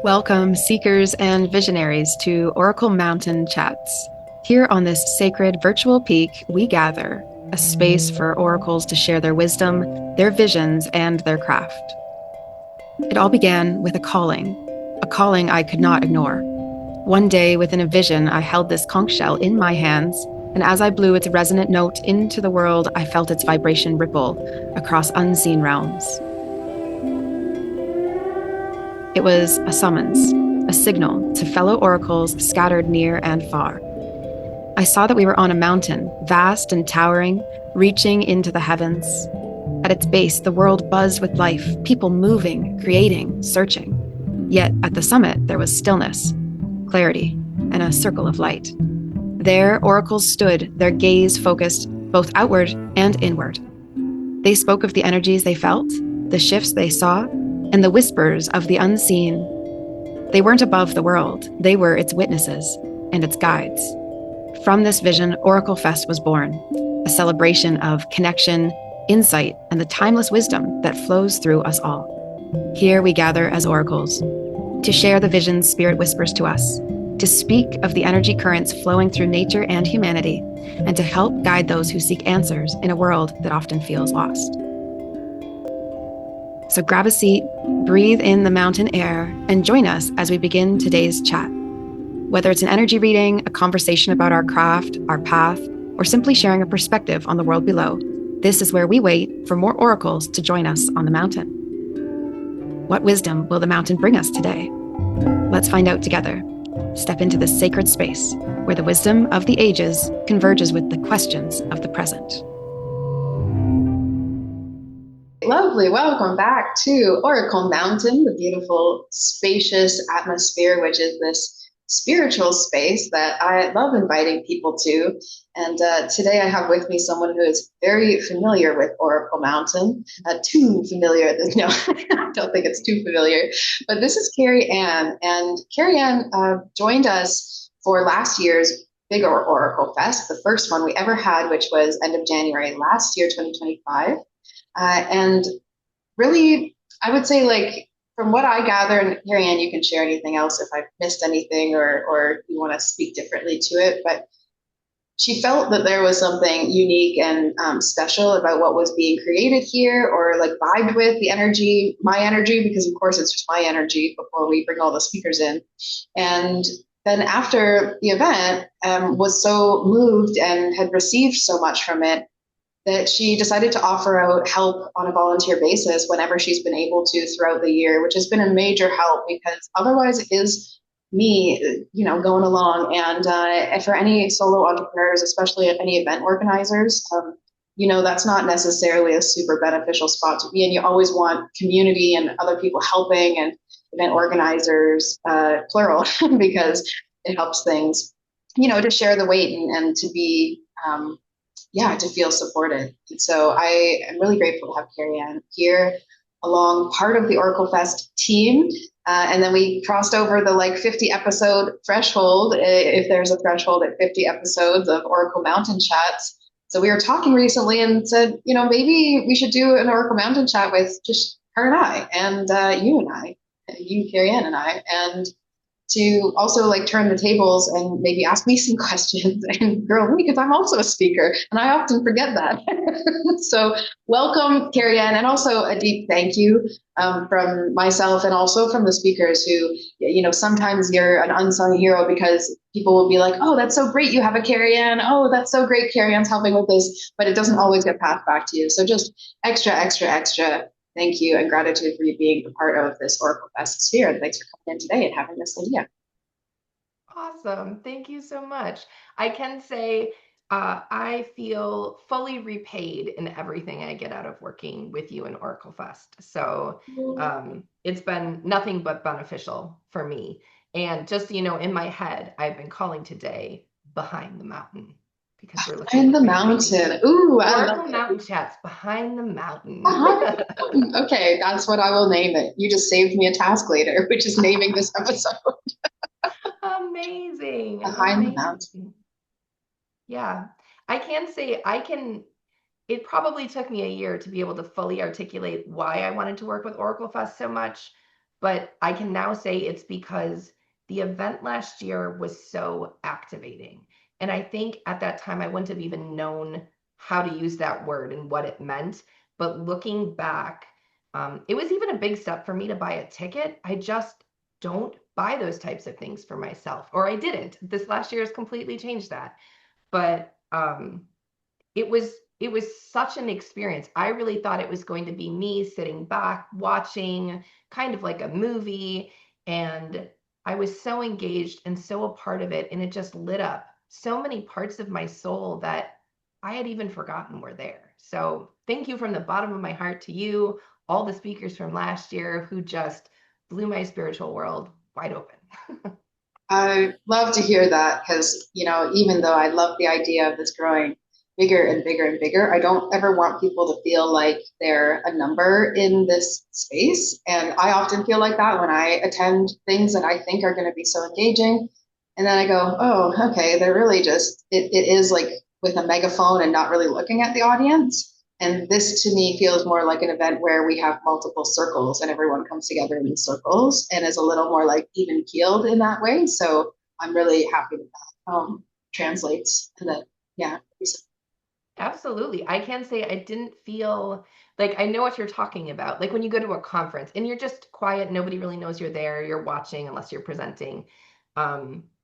Welcome, seekers and visionaries, to Oracle Mountain Chats. Here on this sacred virtual peak, we gather, a space for oracles to share their wisdom, their visions, and their craft. It all began with a calling I could not ignore. One day, within a vision, I held this conch shell in my hands, and as I blew its resonant note into the world, I felt its vibration ripple across unseen realms. It was a summons, a signal to fellow oracles scattered near and far. I saw that we were on a mountain, vast and towering, reaching into the heavens. At its base, the world buzzed with life, people moving, creating, searching. Yet at the summit, there was stillness, clarity, and a circle of light. There, oracles stood, their gaze focused both outward and inward. They spoke of the energies they felt, the shifts they saw, and the whispers of the unseen. They weren't above the world, they were its witnesses and its guides. From this vision, OracleFest was born, a celebration of connection, insight, and the timeless wisdom that flows through us all. Here we gather as oracles to share the visions Spirit whispers to us, to speak of the energy currents flowing through nature and humanity, and to help guide those who seek answers in a world that often feels lost. So grab a seat, breathe in the mountain air, and join us as we begin today's chat. Whether it's an energy reading, a conversation about our craft, our path, or simply sharing a perspective on the world below, this is where we wait for more oracles to join us on the mountain. What wisdom will the mountain bring us today? Let's find out together. Step into this sacred space where the wisdom of the ages converges with the questions of the present. Lovely. Welcome back to Oracle Mountain, the beautiful, spacious atmosphere, which is this spiritual space that I love inviting people to. And today I have with me someone who is very familiar with Oracle Mountain, too familiar. No, I don't think it's too familiar, but this is Carrie Ann. And Carrie Ann joined us for last year's big Oracle Fest, the first one we ever had, which was end of January last year, 2025. And really, I would say, like, from what I gather, and Carrie Ann, you can share anything else if I've missed anything or you want to speak differently to it, but she felt that there was something unique and special about what was being created here, or like vibed with the energy, my energy, because of course it's just my energy before we bring all the speakers in. And then after the event, was so moved and had received so much from it that she decided to offer out help on a volunteer basis whenever she's been able to throughout the year, which has been a major help because otherwise it is me, going along. And for any solo entrepreneurs, especially any event organizers, that's not necessarily a super beneficial spot to be in. You always want community and other people helping and event organizers, plural, because it helps things, to share the weight and to be, to feel supported. And so I am really grateful to have Carrie Ann here along part of the OracleFest team. And then we crossed over the 50 episode threshold, if there's a threshold at 50 episodes of Oracle Mountain Chats. So we were talking recently and said, maybe we should do an Oracle Mountain Chat with just her and I, and you, Carrie Ann, and I, and to also turn the tables and maybe ask me some questions and grill me because I'm also a speaker and I often forget that. So welcome, Carrie Ann, and also a deep thank you from myself and also from the speakers who, sometimes you're an unsung hero because people will be like, oh, that's so great you have a Carrie Ann. Oh, that's so great Carrie Ann's helping with this, but it doesn't always get passed back to you. So just extra thank you and gratitude for you being a part of this Oracle Fest sphere. And thanks for coming in today and having this idea. Awesome. Thank you so much. I can say I feel fully repaid in everything I get out of working with you in Oracle Fest. So it's been nothing but beneficial for me. And just, in my head, I've been calling today Behind the Mountain because we're looking Behind the mountain. Ooh, I love Oracle Mountain Chats Behind the Mountain. Okay, that's what I will name it. You just saved me a task later, which is naming this episode. Amazing. Behind the mountain. Yeah. I can say it probably took me a year to be able to fully articulate why I wanted to work with OracleFest so much. But I can now say it's because the event last year was so activating. And I think at that time, I wouldn't have even known how to use that word and what it meant. But looking back, it was even a big step for me to buy a ticket. I just don't buy those types of things for myself, or I didn't. This last year has completely changed that. But it was such an experience. I really thought it was going to be me sitting back watching kind of like a movie, and I was so engaged and so a part of it, and it just lit up so many parts of my soul that I had even forgotten were there. So thank you from the bottom of my heart to you, all the speakers from last year who just blew my spiritual world wide open. I love to hear that because, even though I love the idea of this growing bigger and bigger and bigger, I don't ever want people to feel like they're a number in this space. And I often feel like that when I attend things that I think are going to be so engaging. And then I go, oh, okay, they're really just, it is like with a megaphone and not really looking at the audience. And this to me feels more like an event where we have multiple circles and everyone comes together in these circles and is a little more like even keeled in that way. So I'm really happy that that translates and that, yeah. Absolutely. I can say I didn't feel like I know what you're talking about. Like when you go to a conference and you're just quiet, nobody really knows you're there, you're watching unless you're presenting.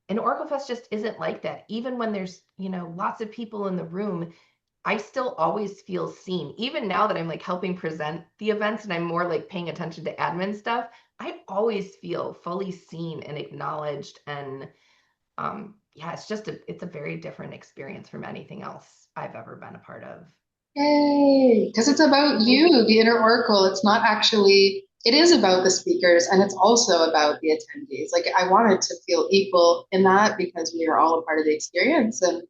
And Oracle Fest just isn't like that. Even when there's, lots of people in the room, I still always feel seen. Even now that I'm like helping present the events and I'm more like paying attention to admin stuff, I always feel fully seen and acknowledged. And yeah, it's a very different experience from anything else I've ever been a part of. Yay! Because it's about you, the inner oracle. It's not actually, it is about the speakers and it's also about the attendees. Like I wanted to feel equal in that because we are all a part of the experience. And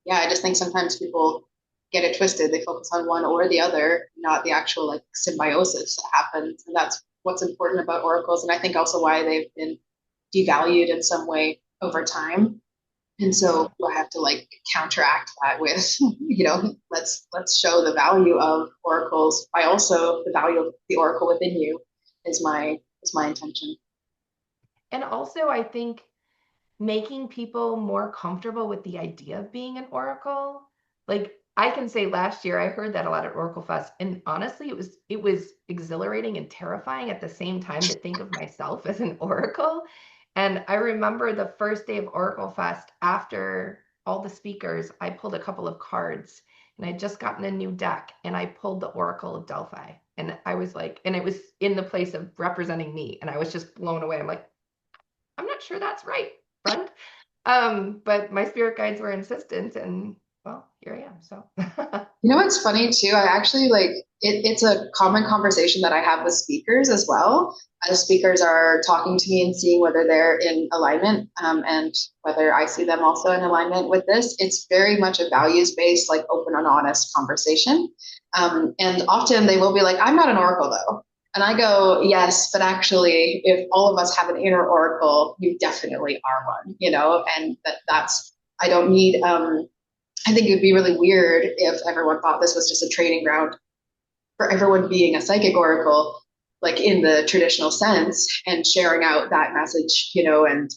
yeah, I just think sometimes people get it twisted. They focus on one or the other, not the actual like symbiosis that happens. And that's what's important about oracles. And I think also why they've been devalued in some way over time. And so I have to like counteract that with, let's show the value of oracles by also the value of the oracle within you is my intention. And also, I think making people more comfortable with the idea of being an oracle. Like I can say last year I heard that a lot at Oracle Fest, and honestly it was exhilarating and terrifying at the same time to think of myself as an oracle. And I remember the first day of Oracle Fest, after all the speakers, I pulled a couple of cards and I'd just gotten a new deck and I pulled the Oracle of Delphi. And I was like, and it was in the place of representing me. And I was just blown away. I'm like, I'm not sure that's right, friend. But my spirit guides were insistent, and well, here I am. So, You know what's funny too? I actually like it's a common conversation that I have with speakers as well. As speakers are talking to me and seeing whether they're in alignment and whether I see them also in alignment with this, it's very much a values based, like open and honest conversation. And often they will be like, I'm not an oracle though. And I go, yes, but actually, if all of us have an inner oracle, you definitely are one, and that's, I don't need, I think it would be really weird if everyone thought this was just a training ground for everyone being a psychic oracle, like in the traditional sense, and sharing out that message, and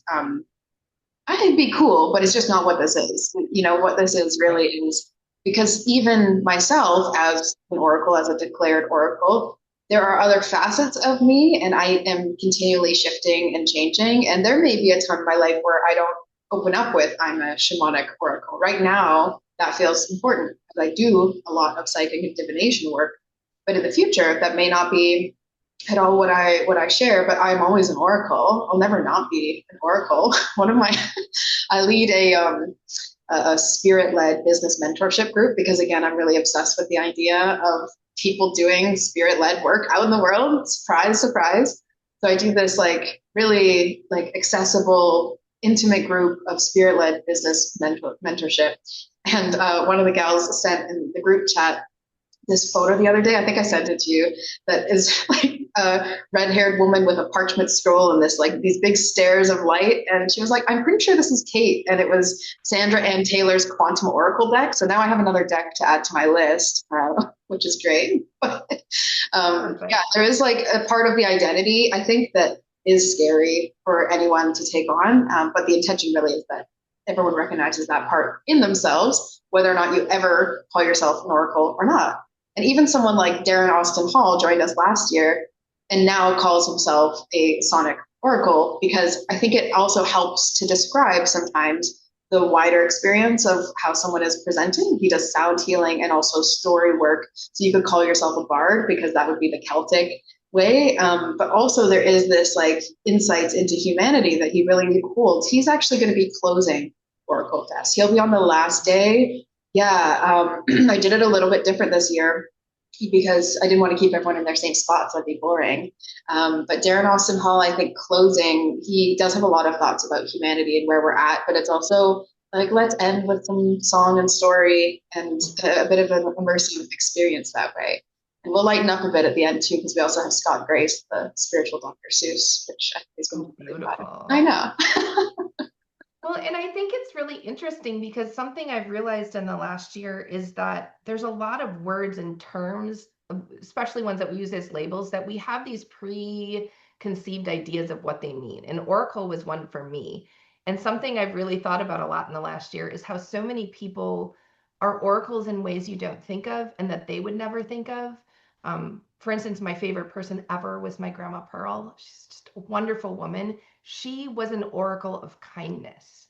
I think it'd be cool, but it's just not what this is. What this is really is because even myself as an oracle, as a declared oracle, there are other facets of me, and I am continually shifting and changing. And there may be a time in my life where I don't open up with I'm a shamanic oracle. Right now, that feels important because I do a lot of psychic and divination work. But in the future, that may not be at all what I share, but I'm always an oracle. I'll never not be an oracle. One of my I lead a spirit led business mentorship group because again, I'm really obsessed with the idea of people doing spirit led work out in the world. Surprise, surprise. So I do this like really like accessible, intimate group of spirit led business mentorship. And one of the gals sent in the group chat this photo the other day. I think I sent it to you. That is like a red-haired woman with a parchment scroll and this like these big stairs of light. And she was like, "I'm pretty sure this is Kate." And it was Sandra Ann Taylor's Quantum Oracle deck. So now I have another deck to add to my list, which is great. Yeah, Perfect. there is like a part of the identity, I think, that is scary for anyone to take on. But the intention really is that everyone recognizes that part in themselves, whether or not you ever call yourself an oracle or not. And even someone like Darren Austin Hall joined us last year and now calls himself a sonic oracle because I think it also helps to describe sometimes the wider experience of how someone is presenting. He does sound healing and also story work. So you could call yourself a bard because that would be the Celtic way. But also there is this like insights into humanity that he really holds. He's actually going to be closing Oracle Fest. He'll be on the last day. Yeah, I did it a little bit different this year because I didn't want to keep everyone in their same spots. That'd be boring. But Darren Austin Hall, I think closing, he does have a lot of thoughts about humanity and where we're at, but it's also like, let's end with some song and story and a bit of an immersive experience that way. And we'll lighten up a bit at the end too, because we also have Scott Grace, the spiritual Dr. Seuss, which I think is going to Oh, be really fun. I beautiful. know. Well, and I think it's really interesting because something I've realized in the last year is that there's a lot of words and terms, especially ones that we use as labels, that we have these preconceived ideas of what they mean. And Oracle was one for me. And something I've really thought about a lot in the last year is how so many people are oracles in ways you don't think of and that they would never think of. For instance, my favorite person ever was my grandma Pearl. She's just a wonderful woman. She was an oracle of kindness.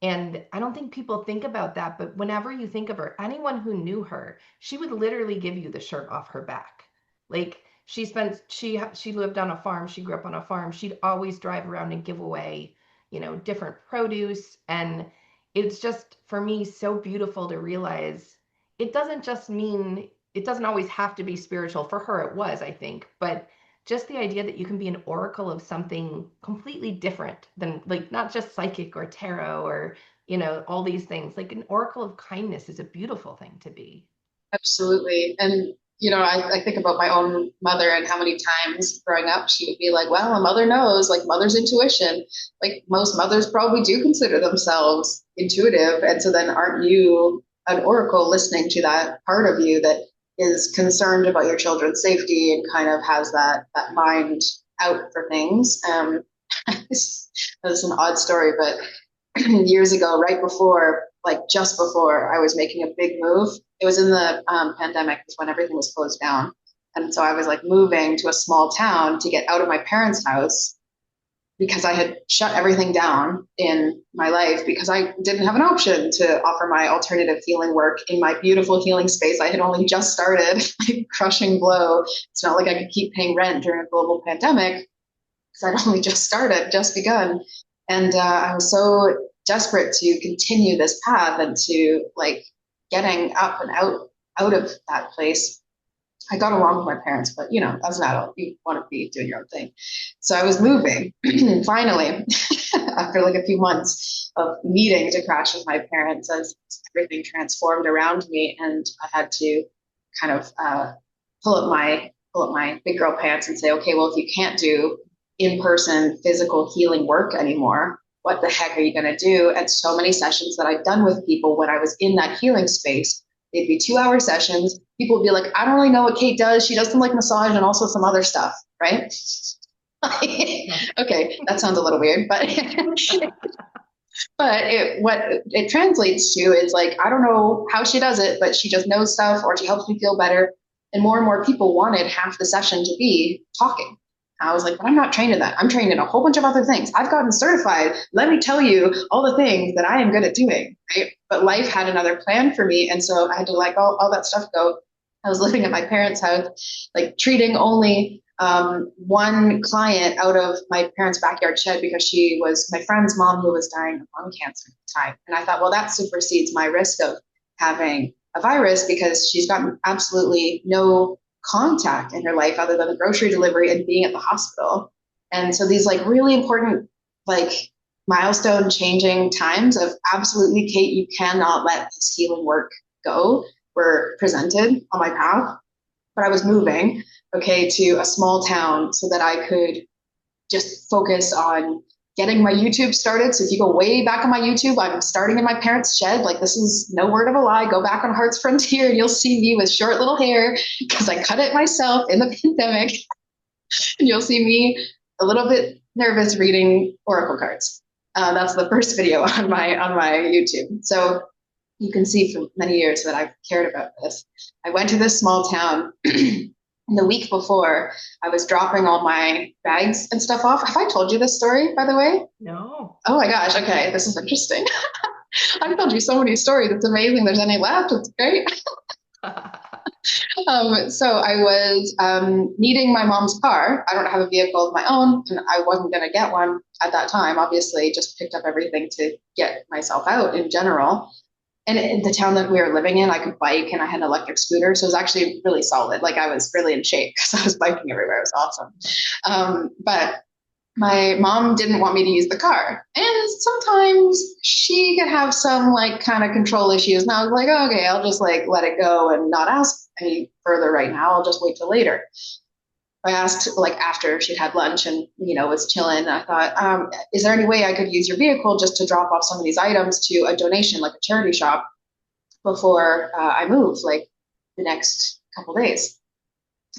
And I don't think people think about that, but whenever you think of her, anyone who knew her, she would literally give you the shirt off her back. Like she lived on a farm, she grew up on a farm. She'd always drive around and give away, different produce, and it's just for me so beautiful to realize it doesn't just mean it doesn't always have to be spiritual. For her it was, I think, but just the idea that you can be an oracle of something completely different than, like, not just psychic or tarot or all these things. Like an oracle of kindness is a beautiful thing to be. Absolutely. And, I think about my own mother and how many times growing up she would be like, well, a mother knows, like mother's intuition. Like most mothers probably do consider themselves intuitive. And so then aren't you an oracle listening to that part of you that is concerned about your children's safety and kind of has that mind out for things? That's an odd story, but years ago, right before, like just before I was making a big move. It was in the pandemic, when everything was closed down. And so I was like moving to a small town to get out of my parents' house because I had shut everything down in my life because I didn't have an option to offer my alternative healing work in my beautiful healing space. I had only just started, like crushing blow. It's not like I could keep paying rent during a global pandemic because I'd only just started, just begun. And I was so desperate to continue this path and to like getting up and out of that place. I got along with my parents, but as an adult, you want to be doing your own thing. So I was moving finally after like a few months of needing to crash with my parents as everything transformed around me, and I had to kind of pull up my big girl pants and say, okay, well, if you can't do in-person physical healing work anymore, what the heck are you going to do? And so many sessions that I've done with people when I was in that healing space, they'd be 2-hour sessions. People would be like, I don't really know what Kate does. She does some like massage and also some other stuff, right? Okay, that sounds a little weird, but what it translates to is like, I don't know how she does it, but she just knows stuff or she helps me feel better. And more people wanted half the session to be talking. I was like, but I'm not trained in that. I'm trained in a whole bunch of other things. I've gotten certified. Let me tell you all the things that I am good at doing. Right. But life had another plan for me. And so I had to let all that stuff go. I was living at my parents' house, like treating only one client out of my parents' backyard shed because she was my friend's mom who was dying of lung cancer at the time. And I thought, well, that supersedes my risk of having a virus because she's gotten absolutely no contact in her life other than the grocery delivery and being at the hospital. And so these like really important, like milestone changing times of absolutely, Kate, you cannot let this healing work go, were presented on my path. But I was moving, okay, to a small town so that I could just focus on getting my YouTube started. So if you go way back on my YouTube, I'm starting in my parents' shed. Like this is no word of a lie. Go back on Heart's Frontier and you'll see me with short little hair because I cut it myself in the pandemic. And you'll see me a little bit nervous reading oracle cards. That's the first video on my YouTube. So you can see for many years that I've cared about this. I went to this small town the week before. I was dropping all my bags and stuff off. Have I told you this story, by the way? No. Oh my gosh. Okay. This is interesting. I've told you so many stories. It's amazing. There's any left. It's great. So I was needing my mom's car. I don't have a vehicle of my own, and I wasn't going to get one at that time. Obviously, just picked up everything to get myself out in general. And in the town that we were living in, I could bike and I had an electric scooter. So it was actually really solid. Like I was really in shape because I was biking everywhere. It was awesome. But my mom didn't want me to use the car. And sometimes she could have some like kind of control issues. And I was like, oh, okay, I'll just like let it go and not ask any further right now. I'll just wait till later. I asked like after she'd had lunch and, was chilling. I thought, is there any way I could use your vehicle just to drop off some of these items to a donation, like a charity shop before I move, like the next couple days?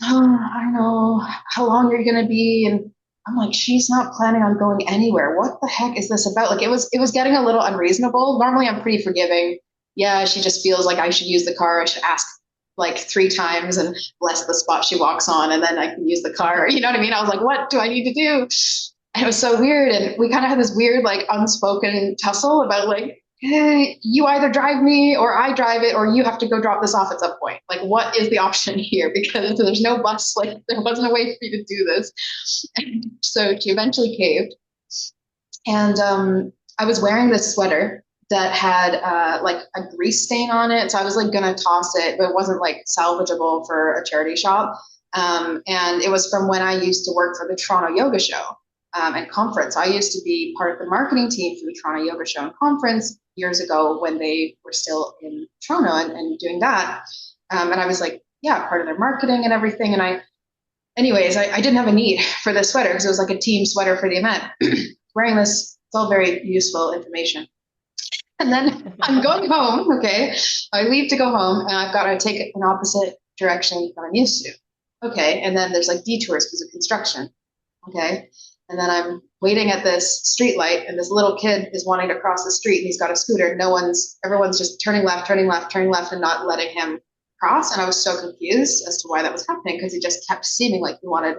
Oh, I don't know. How long are you going to be? And I'm like, she's not planning on going anywhere. What the heck is this about? Like it was getting a little unreasonable. Normally I'm pretty forgiving. Yeah, she just feels like I should use the car. I should ask like 3 times and bless the spot she walks on and then I can use the car. You know what I mean? I was like, what do I need to do? And it was so weird. And we kind of had this weird, like unspoken tussle about like, hey, you either drive me or I drive it, or you have to go drop this off at some point. Like, what is the option here? Because there's no bus. Like, there wasn't a way for me to do this. And so she eventually caved. And I was wearing this sweater that had like a grease stain on it. So I was like going to toss it, but it wasn't like salvageable for a charity shop. And it was from when I used to work for the Toronto Yoga Show and conference. I used to be part of the marketing team for the Toronto Yoga Show and conference years ago when they were still in Toronto and doing that. And I was like, yeah, part of their marketing and everything. And I didn't have a need for this sweater because it was like a team sweater for the event. Wearing this, it's all very useful information. And then I'm going home. Okay. I leave to go home and I've got to take an opposite direction than I'm used to. Okay. And then there's like detours because of construction. Okay. And then I'm waiting at this street light and this little kid is wanting to cross the street and he's got a scooter. Everyone's just turning left and not letting him cross. And I was so confused as to why that was happening because he just kept seeming like he wanted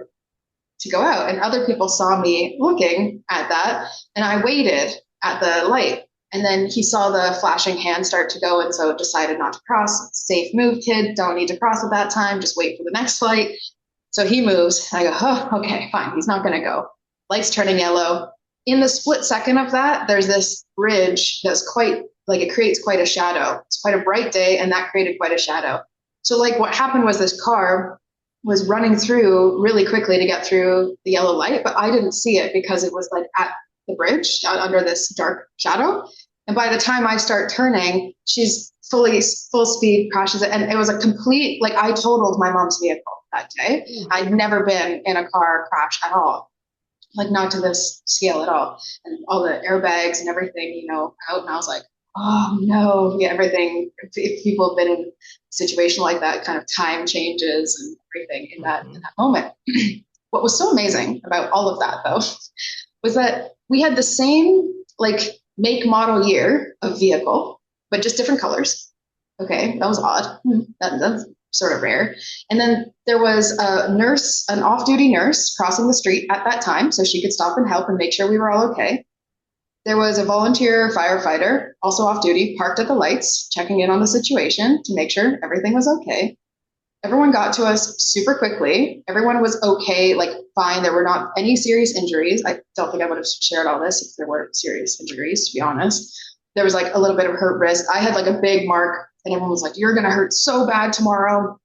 to go out. And other people saw me looking at that and I waited at the light. And then he saw the flashing hand start to go and so decided not to cross. Safe move, kid. Don't need to cross at that time. Just wait for the next light. So he moves. I go, oh, okay, fine. He's not going to go. Lights turning yellow. In the split second of that, there's this bridge that's quite, like it creates quite a shadow. It's quite a bright day and that created quite a shadow. So like what happened was this car was running through really quickly to get through the yellow light, but I didn't see it because it was like at the bridge under this dark shadow. And by the time I start turning, she's full speed crashes it. And it was a complete, like I totaled my mom's vehicle that day. I'd never been in a car crash at all, like not to this scale at all. And all the airbags and everything, out. And I was like, oh no, yeah, everything. If people have been in a situation like that, kind of time changes and everything in that moment. What was so amazing about all of that though, was that we had the same like make, model, year of vehicle, but just different colors. Okay, that was odd. That's sort of rare. And then there was a nurse, an off-duty nurse crossing the street at that time so she could stop and help and make sure we were all okay. There was a volunteer firefighter, also off-duty, parked at the lights, checking in on the situation to make sure everything was okay. Everyone got to us super quickly. Everyone was okay, like fine. There were not any serious injuries. I don't think I would have shared all this if there were serious injuries, to be honest. There was like a little bit of hurt wrist. I had like a big mark and everyone was like, you're going to hurt so bad tomorrow.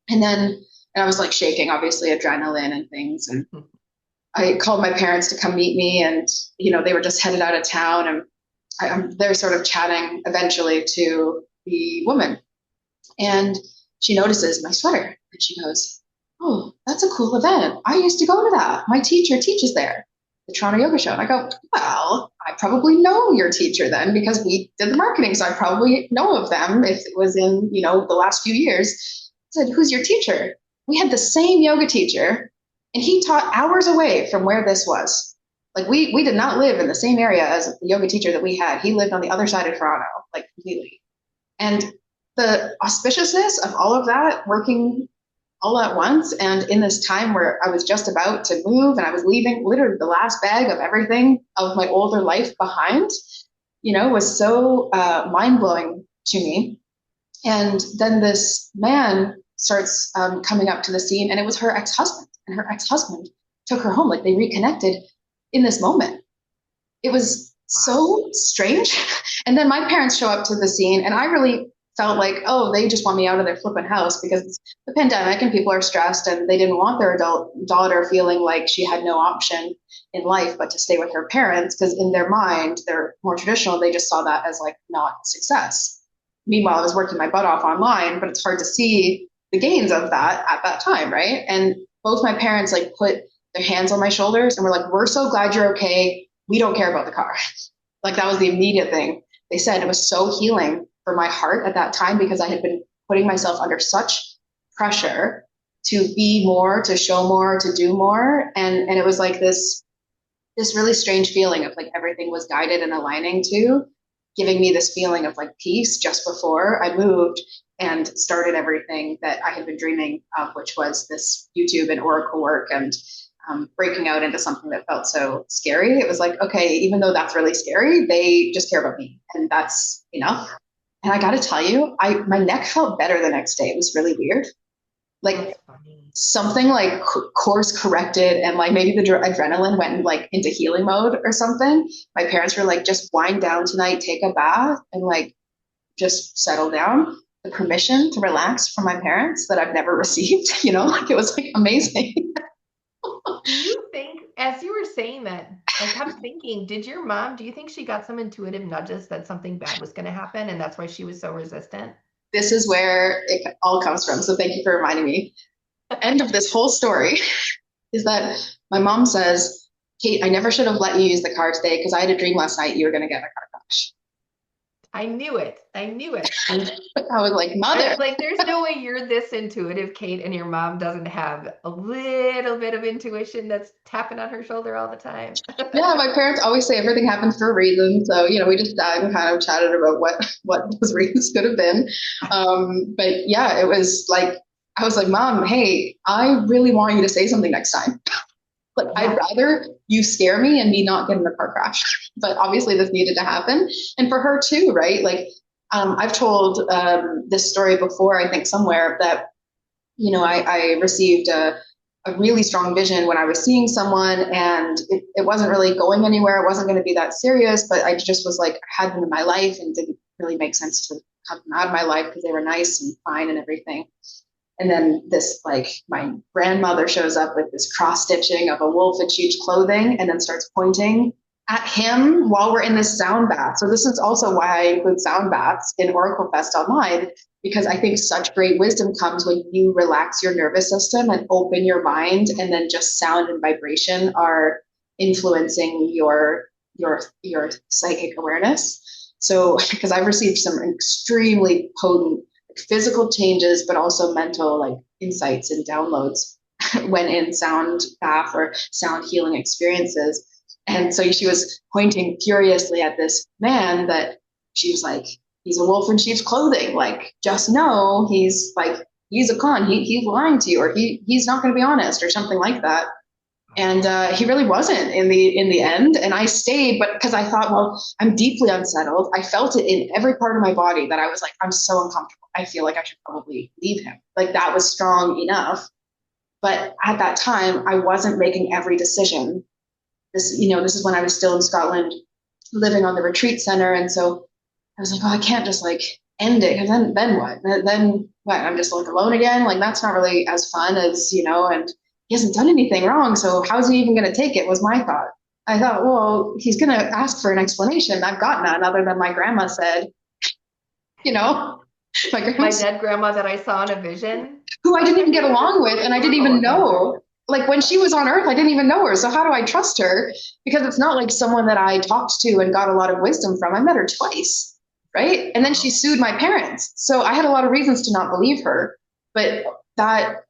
And I was like shaking, obviously adrenaline and things. And I called my parents to come meet me and, they were just headed out of town and they're sort of chatting eventually to the woman. And she notices my sweater and she goes, oh, that's a cool event. I used to go to that. My teacher teaches there. the Toronto Yoga Show. And I go, well, I probably know your teacher then because we did the marketing. So I probably know of them if it was in, the last few years. I said, who's your teacher? We had the same yoga teacher and he taught hours away from where this was. Like we did not live in the same area as the yoga teacher that we had. He lived on the other side of Toronto, like completely. And the auspiciousness of all of that working all at once and in this time where I was just about to move and I was leaving literally the last bag of everything of my older life behind, was so mind blowing to me. And then this man starts coming up to the scene, and it was her ex husband, and her ex husband took her home. Like they reconnected in this moment. It was so strange. And then my parents show up to the scene, and I really felt like, oh, they just want me out of their flipping house because it's the pandemic and people are stressed and they didn't want their adult daughter feeling like she had no option in life but to stay with her parents because in their mind, they're more traditional. They just saw that as like not success. Meanwhile, I was working my butt off online, but it's hard to see the gains of that at that time, right? And both my parents like put their hands on my shoulders and were like, we're so glad you're okay. We don't care about the car. Like that was the immediate thing. They said it was so healing for my heart at that time because I had been putting myself under such pressure to be more, to show more, to do more. And it was like this really strange feeling of like everything was guided and aligning to giving me this feeling of like peace just before I moved and started everything that I had been dreaming of, which was this YouTube and Oracle work and breaking out into something that felt so scary. It was like, okay, even though that's really scary, they just care about me and that's enough. And I got to tell you, my neck felt better the next day. It was really weird. Like That's funny. something like course corrected and like maybe the adrenaline went like into healing mode or something. My parents were like, just wind down tonight, take a bath and like just settle down. The permission to relax from my parents that I've never received, like it was like amazing. Do you think, as you were saying that, I kept thinking, do you think she got some intuitive nudges that something bad was going to happen and that's why she was so resistant? This is where it all comes from. So thank you for reminding me. End of this whole story is that my mom says, Kate, I never should have let you use the car today because I had a dream last night you were going to get a car crash. I knew it. I knew it. And I was like, I mother. was like, there's no way you're this intuitive, Kate, and your mom doesn't have a little bit of intuition that's tapping on her shoulder all the time. Yeah, my parents always say everything happens for a reason. So, we just died and kind of chatted about what those reasons could have been. But yeah, it was like, I was like, Mom, hey, I really want you to say something next time. Like, I'd Yeah. rather you scare me and me not get in a car crash. But obviously, this needed to happen. And for her too, right? Like, I've told this story before, I think somewhere that, I received a really strong vision when I was seeing someone and it wasn't really going anywhere. It wasn't going to be that serious, but I just was like, I had them in my life and didn't really make sense to cut them out of my life because they were nice and fine and everything. And then this, like, my grandmother shows up with this cross stitching of a wolf in sheep's clothing and then starts pointing at him while we're in this sound bath. So this is also why I include sound baths in OracleFest online, because I think such great wisdom comes when you relax your nervous system and open your mind, and then just sound and vibration are influencing your psychic awareness. So because I've received some extremely potent physical changes, but also mental like insights and downloads when in sound bath or sound healing experiences. And so she was pointing furiously at this man that she was like, he's a wolf in sheep's clothing. Like, just know he's a con. He's lying to you, or he's not going to be honest, or something like that. And he really wasn't in the end. And I stayed, but because I thought, well, I'm deeply unsettled. I felt it in every part of my body that I was like, I'm so uncomfortable. I feel like I should probably leave him. Like that was strong enough. But at that time, I wasn't making every decision. This is when I was still in Scotland, living on the retreat center, and so I was like, oh, I can't just like end it. And then what? Then what? I'm just like alone again. Like that's not really as fun as and he hasn't done anything wrong. So how's he even going to take it? Was my thought. I thought, well, he's going to ask for an explanation. I've got none other than my grandma said, you know, my grandma My dead grandma that I saw in a vision. who I didn't even Everything get was along just with, going and I didn't even normal. know. like when she was on earth, I didn't even know her. So how do I trust her? Because it's not like someone that I talked to and got a lot of wisdom from. I met her twice, right? And then she Wow. sued my parents. So I had a lot of reasons to not believe her. But that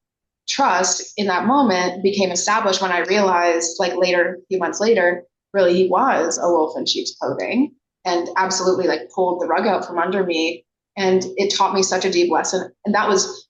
trust in that moment became established when I realized, like later, a few months later, really he was a wolf in sheep's clothing and absolutely like pulled the rug out from under me. And it taught me such a deep lesson. And that was,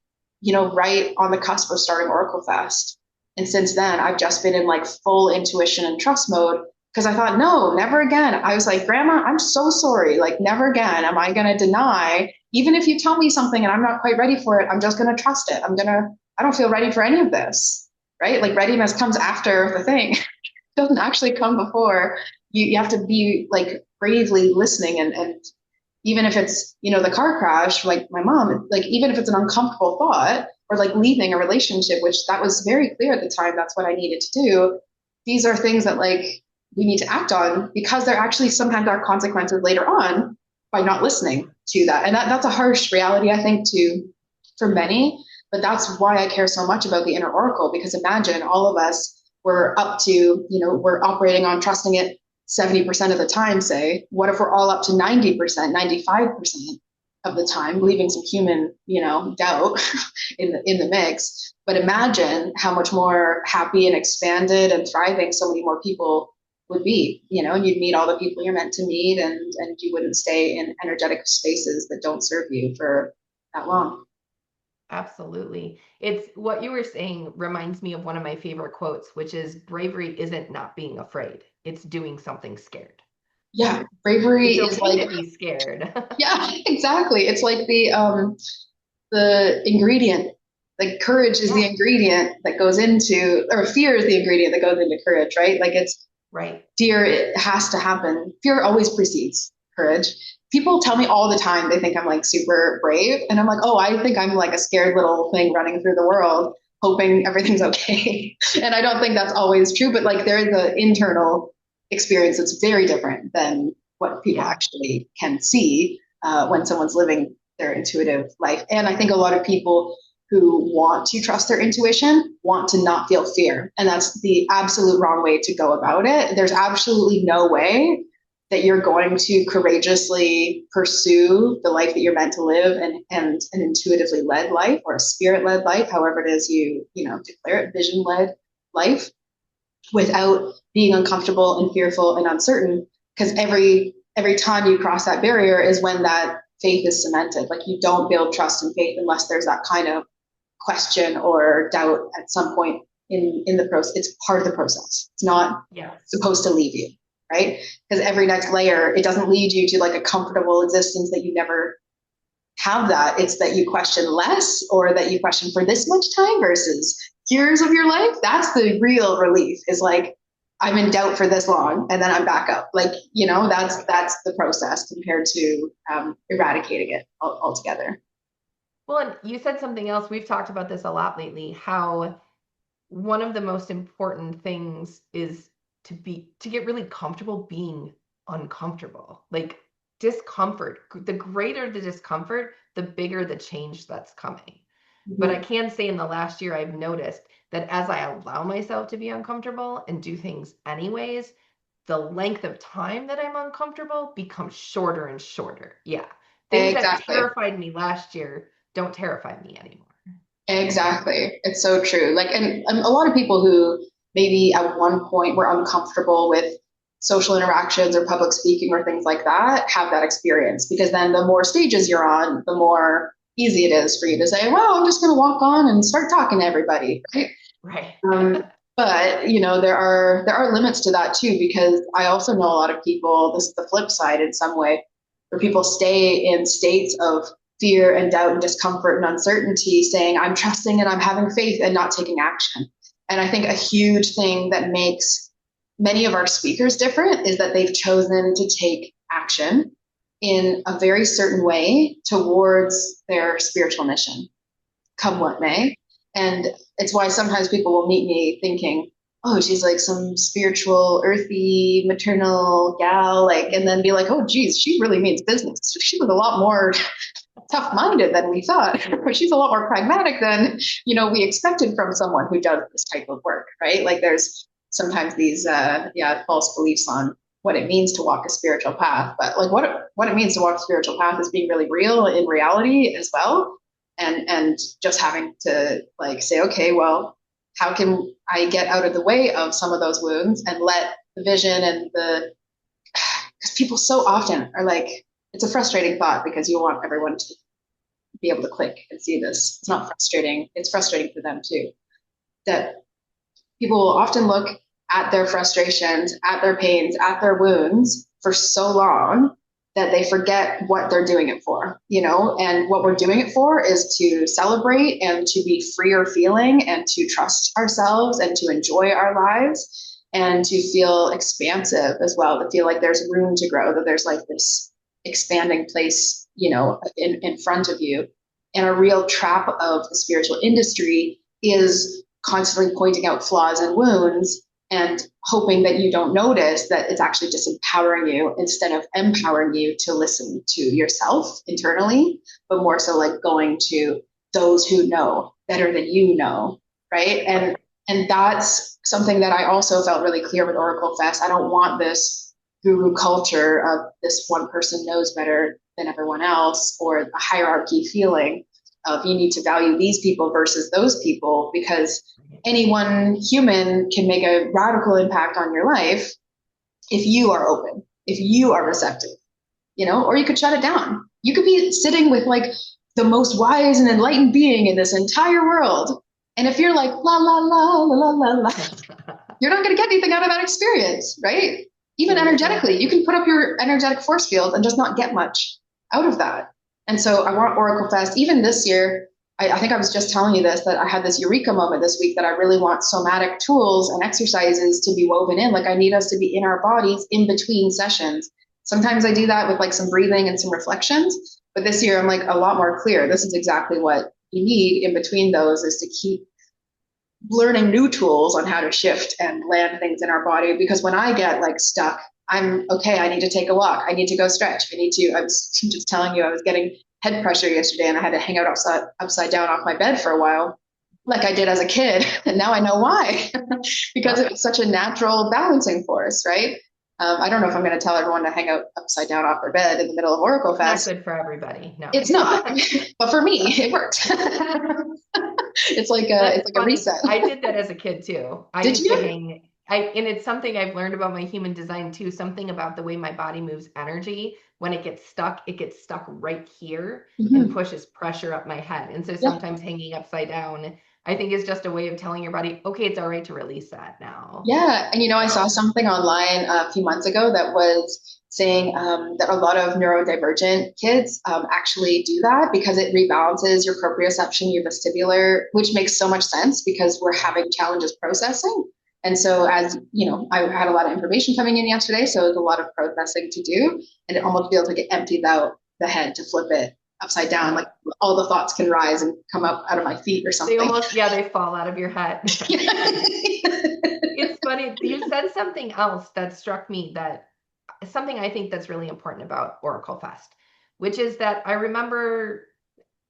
right on the cusp of starting Oracle Fest. And since then, I've just been in like full intuition and trust mode because I thought, no, never again. I was like, Grandma, I'm so sorry. Like, never again am I going to deny, even if you tell me something and I'm not quite ready for it, I'm just going to trust it. I don't feel ready for any of this, right? Like, readiness comes after the thing, it doesn't actually come before. You have to be like bravely listening and even if it's the car crash like my mom, like even if it's an uncomfortable thought or like leaving a relationship, which that was very clear at the time, that's what I needed to do. These are things that like we need to act on because there actually sometimes are consequences later on by not listening to that. And that's a harsh reality, I think, to for many, but that's why I care so much about the inner oracle, because imagine all of us were up to, we're operating on trusting it 70% of the time, say. What if we're all up to 90%, 95% of the time, leaving some human, doubt in the mix? But imagine how much more happy and expanded and thriving so many more people would be, and you'd meet all the people you're meant to meet, and you wouldn't stay in energetic spaces that don't serve you for that long. Absolutely. It's what you were saying reminds me of one of my favorite quotes, which is bravery isn't not being afraid, it's doing something scared. Yeah, bravery It's is okay like, to be scared. yeah, exactly. It's like the ingredient. Like courage is the Yeah, ingredient that goes into, or fear is the ingredient that goes into courage, right? Like it's right. fear, it has to happen. Fear always precedes courage. People tell me all the time they think I'm like super brave. And I'm like, oh, I think I'm like a scared little thing running through the world, hoping everything's okay. And I don't think that's always true, but like there is an internal experience that's very different than what people Yeah. actually can see when someone's living their intuitive life. And I think a lot of people who want to trust their intuition want to not feel fear. And that's the absolute wrong way to go about it. There's absolutely no way that you're going to courageously pursue the life that you're meant to live, and an intuitively led life or a spirit led life, however it is you declare it, vision led life, without being uncomfortable and fearful and uncertain. Because every time you cross that barrier is when that faith is cemented. Like you don't build trust and faith unless there's that kind of question or doubt at some point in the process. It's part of the process. It's not Yes. supposed to leave you, right? Because every next layer, it doesn't lead you to like a comfortable existence that you never have. That it's that you question less, or that you question for this much time versus years of your life. That's the real relief, is like I'm in doubt for this long and then I'm back up. Like, that's the process compared to eradicating it altogether. Well, and you said something else. We've talked about this a lot lately, how one of the most important things is to get really comfortable being uncomfortable. Like discomfort, the greater the discomfort, the bigger the change that's coming. But I Mm-hmm. can say in the last year, I've noticed that as I allow myself to be uncomfortable and do things anyways, the length of time that I'm uncomfortable becomes shorter and shorter. Yeah. Things that Exactly. terrified me last year don't terrify me anymore. Exactly. It's so true. Like, and a lot of people who maybe at one point were uncomfortable with social interactions or public speaking or things like that have that experience, because then the more stages you're on, the more easy it is for you to say, well, I'm just going to walk on and start talking to everybody. Right. Right. But there are limits to that too, because I also know a lot of people, this is the flip side in some way, where people stay in states of fear and doubt and discomfort and uncertainty, saying I'm trusting and I'm having faith and not taking action. And I think a huge thing that makes many of our speakers different is that they've chosen to take action in a very certain way towards their spiritual mission, come what may. And it's why sometimes people will meet me thinking, oh, she's like some spiritual, earthy, maternal gal, like, and then be like, oh, geez, she really means business. She was a lot more tough-minded than we thought. She's a lot more pragmatic than, we expected from someone who does this type of work, right? Like there's sometimes these, false beliefs on what it means to walk a spiritual path, but like what it means to walk a spiritual path is being really real in reality as well, and just having to like say, okay, well, how can I get out of the way of some of those wounds and let the vision and the, because people so often are like, it's a frustrating thought because you want everyone to be able to click and see this. It's not frustrating. It's frustrating for them too. That people will often look at their frustrations, at their pains, at their wounds for so long that they forget what they're doing it for, and what we're doing it for is to celebrate and to be freer feeling and to trust ourselves and to enjoy our lives and to feel expansive as well, to feel like there's room to grow, that there's like this expanding place, in front of you. And a real trap of the spiritual industry is constantly pointing out flaws and wounds and hoping that you don't notice that it's actually disempowering you instead of empowering you to listen to yourself internally, but more so like going to those who know better than you know, right? And that's something that I also felt really clear with Oracle Fest. I don't want this guru culture of this one person knows better than everyone else, or a hierarchy feeling of you need to value these people versus those people, because any one human can make a radical impact on your life if you are open, if you are receptive, or you could shut it down. You could be sitting with like the most wise and enlightened being in this entire world. And if you're like, la, la, la, la, la, la, la, you're not going to get anything out of that experience, right? Even energetically, you can put up your energetic force field and just not get much out of that. And so I want Oracle Fest, even this year, I think I was just telling you this, that I had this eureka moment this week that I really want somatic tools and exercises to be woven in. Like I need us to be in our bodies in between sessions. Sometimes I do that with like some breathing and some reflections, but this year I'm like a lot more clear. This is exactly what you need in between those, is to keep learning new tools on how to shift and land things in our body. Because when I get like stuck, I'm okay. I need to take a walk. I need to go stretch. I was just telling you, I was getting head pressure yesterday and I had to hang out upside down off my bed for a while, like I did as a kid. And now I know why, because it was such a natural balancing force, right? I don't know if I'm going to tell everyone to hang out upside down off their bed in the middle of Oracle Fest. Not good for everybody. No, it's not. But for me, it worked. It's like a reset. I did that as a kid too. I Did used to you? hang. And it's something I've learned about my human design too. Something about the way my body moves energy. When it gets stuck right here and Mm-hmm. pushes pressure up my head. And so Yeah. sometimes hanging upside down, I think, is just a way of telling your body, okay, it's all right to release that now. Yeah, and I saw something online a few months ago that was saying that a lot of neurodivergent kids actually do that because it rebalances your proprioception, your vestibular, which makes so much sense because we're having challenges processing. And so, as I had a lot of information coming in yesterday, so there's a lot of processing to do, and it almost feels like it emptied out the head to flip it upside down, like all the thoughts can rise and come up out of my feet or They something. almost, yeah, they fall out of your head. It's funny. You said something else that struck me, that something I think that's really important about Oracle Fest, which is that I remember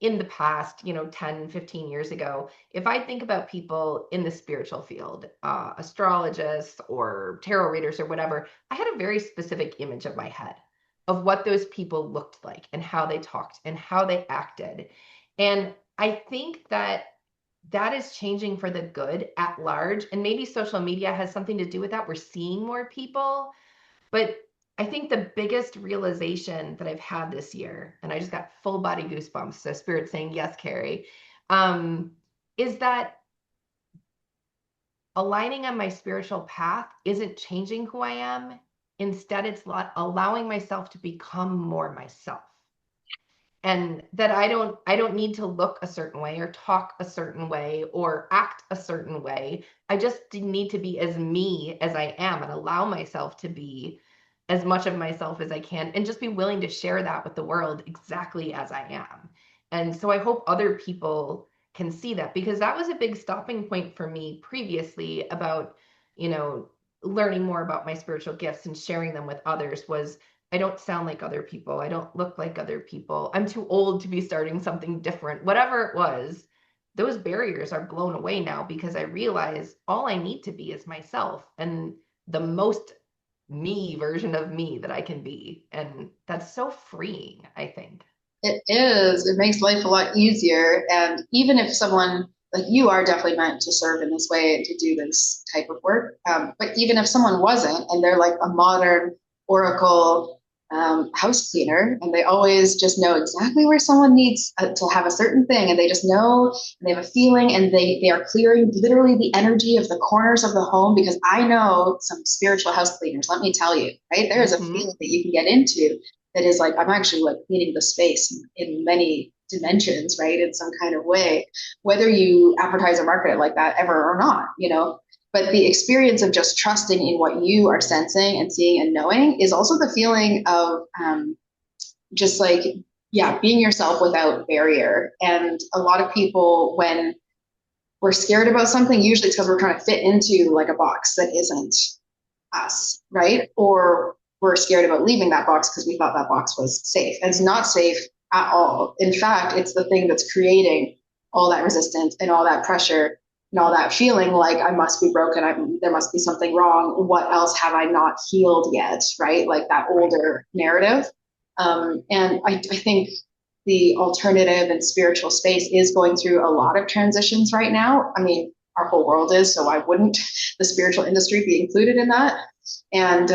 in the past, 10, 15 years ago, if I think about people in the spiritual field, astrologists or tarot readers or whatever, I had a very specific image of my head of what those people looked like and how they talked and how they acted. And I think that that is changing for the good at large. And maybe social media has something to do with that. We're seeing more people, but I think the biggest realization that I've had this year, and I just got full body goosebumps, so spirit saying yes, Carrie, um, is that aligning on my spiritual path isn't changing who I am. Instead, it's allowing myself to become more myself. And that I don't need to look a certain way or talk a certain way or act a certain way. I just need to be as me as I am and allow myself to be as much of myself as I can and just be willing to share that with the world exactly as I am. And so I hope other people can see that, because that was a big stopping point for me previously about, you know, learning more about my spiritual gifts and sharing them with others, was I don't sound like other people. I don't look like other people. I'm too old to be starting something different. Whatever it was, those barriers are blown away now because I realize all I need to be is myself and the most me version of me that I can be. And that's so freeing, I think. It is. It makes life a lot easier. And even if someone, like you are definitely meant to serve in this way and to do this type of work. But even if someone wasn't, and they're like a modern Oracle house cleaner, and they always just know exactly where someone needs to have a certain thing, and they just know, and they have a feeling, and they are clearing literally the energy of the corners of the home. Because I know some spiritual house cleaners, let me tell you, right? There is a Hmm. feeling that you can get into that is like I'm actually like cleaning the space in many dimensions, right? In some kind of way, whether you advertise or market it like that ever or not, you know. But the experience of just trusting in what you are sensing and seeing and knowing is also the feeling of just like, yeah, being yourself without barrier. And a lot of people, when we're scared about something, usually it's because we're trying to fit into like a box that isn't us, right? Or we're scared about leaving that box because we thought that box was safe. And it's not safe at all. In fact, it's the thing that's creating all that resistance and all that pressure and all that feeling like I must be broken. There must be something wrong. What else have I not healed yet? Right? Like that Right. older narrative. And I think the alternative and spiritual space is going through a lot of transitions right now. I mean, our whole world is, so why wouldn't the spiritual industry be included in that? And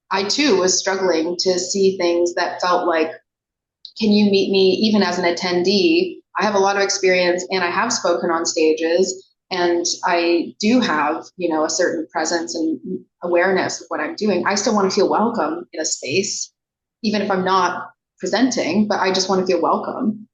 I too was struggling to see things that felt like, can you meet me even as an attendee? I have a lot of experience and I have spoken on stages and I do have, you know, a certain presence and awareness of what I'm doing. I still want to feel welcome in a space, even if I'm not presenting, but I just want to feel welcome.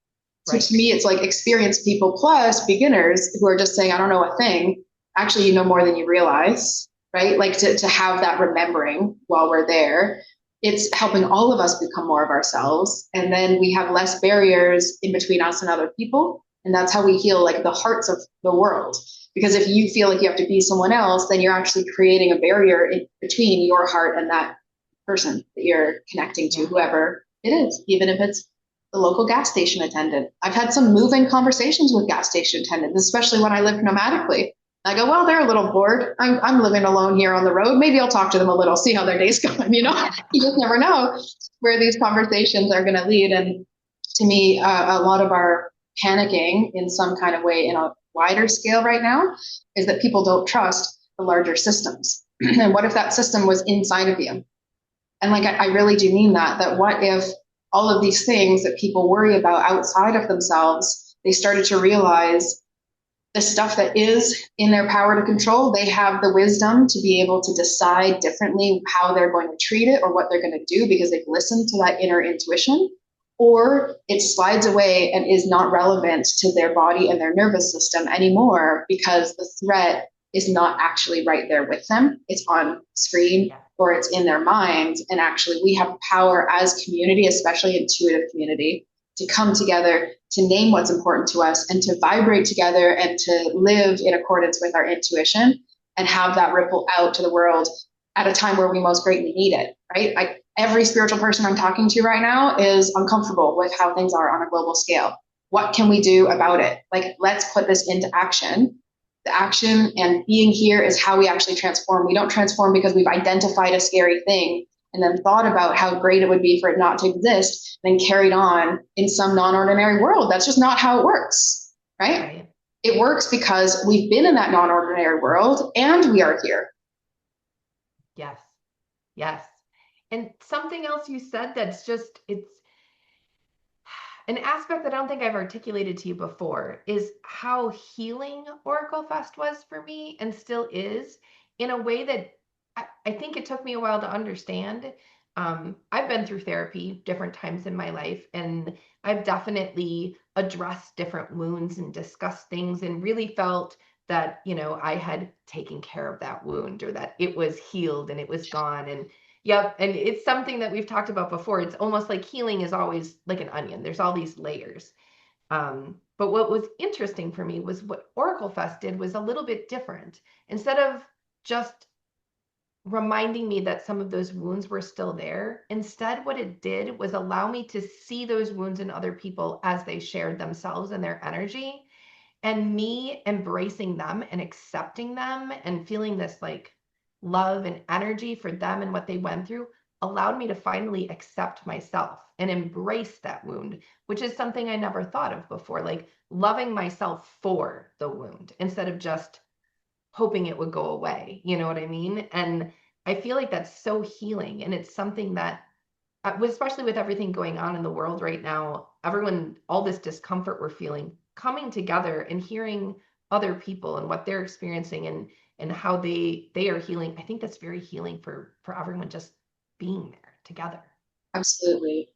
So to Right. me, it's like experienced people plus beginners who are just saying, I don't know a thing. Actually, you know more than you realize, right? Like to have that remembering while we're there, it's helping all of us become more of ourselves. And then we have less barriers in between us and other people. And that's how we heal like the hearts of the world. Because if you feel like you have to be someone else, then you're actually creating a barrier in between your heart and that person that you're connecting to, Yeah. whoever it is, even if it's the local gas station attendant. I've had some moving conversations with gas station attendants, especially when I lived nomadically. I go, well, they're a little bored. I'm living alone here on the road. Maybe I'll talk to them a little, see how their day's going. You know, you just never know where these conversations are going to lead. And to me, a lot of our panicking in some kind of way in a wider scale right now is that people don't trust the larger systems. And what if that system was inside of you? And like, I really do mean that, that what if all of these things that people worry about outside of themselves, they started to realize the stuff that is in their power to control, they have the wisdom to be able to decide differently how they're going to treat it or what they're going to do because they've listened to that inner intuition, or it slides away and is not relevant to their body and their nervous system anymore because the threat is not actually right there with them. It's on screen Yeah. or it's in their minds. And actually, we have power as community, especially intuitive community, to come together, to name what's important to us, and to vibrate together and to live in accordance with our intuition and have that ripple out to the world at a time where we most greatly need it, right? Every spiritual person I'm talking to right now is uncomfortable with how things are on a global scale. What can we do about it? Like, let's put this into action. The action and being here is how we actually transform. We don't transform because we've identified a scary thing and then thought about how great it would be for it not to exist, then carried on in some non-ordinary world. That's just not how it works, right? Right. It works because we've been in that non-ordinary world and we are here. Yes. Yes. And something else you said that's just, it's an aspect that I don't think I've articulated to you before is how healing Oracle Fest was for me and still is in a way that I think it took me a while to understand. I've been through therapy different times in my life, and I've definitely addressed different wounds and discussed things and really felt that, I had taken care of that wound or that it was healed and it was gone. And yep. And it's something that we've talked about before. It's almost like healing is always like an onion. There's all these layers. But what was interesting for me was what Oracle Fest did was a little bit different. Instead of just reminding me that some of those wounds were still there. Instead, what it did was allow me to see those wounds in other people as they shared themselves and their energy, and me embracing them and accepting them and feeling this like love and energy for them and what they went through allowed me to finally accept myself and embrace that wound, which is something I never thought of before, like loving myself for the wound instead of just hoping it would go away. You know what I mean? And I feel like that's so healing. And it's something that, especially with everything going on in the world right now, everyone, all this discomfort we're feeling, coming together and hearing other people and what they're experiencing and how they are healing. I think that's very healing for everyone just being there together. Absolutely.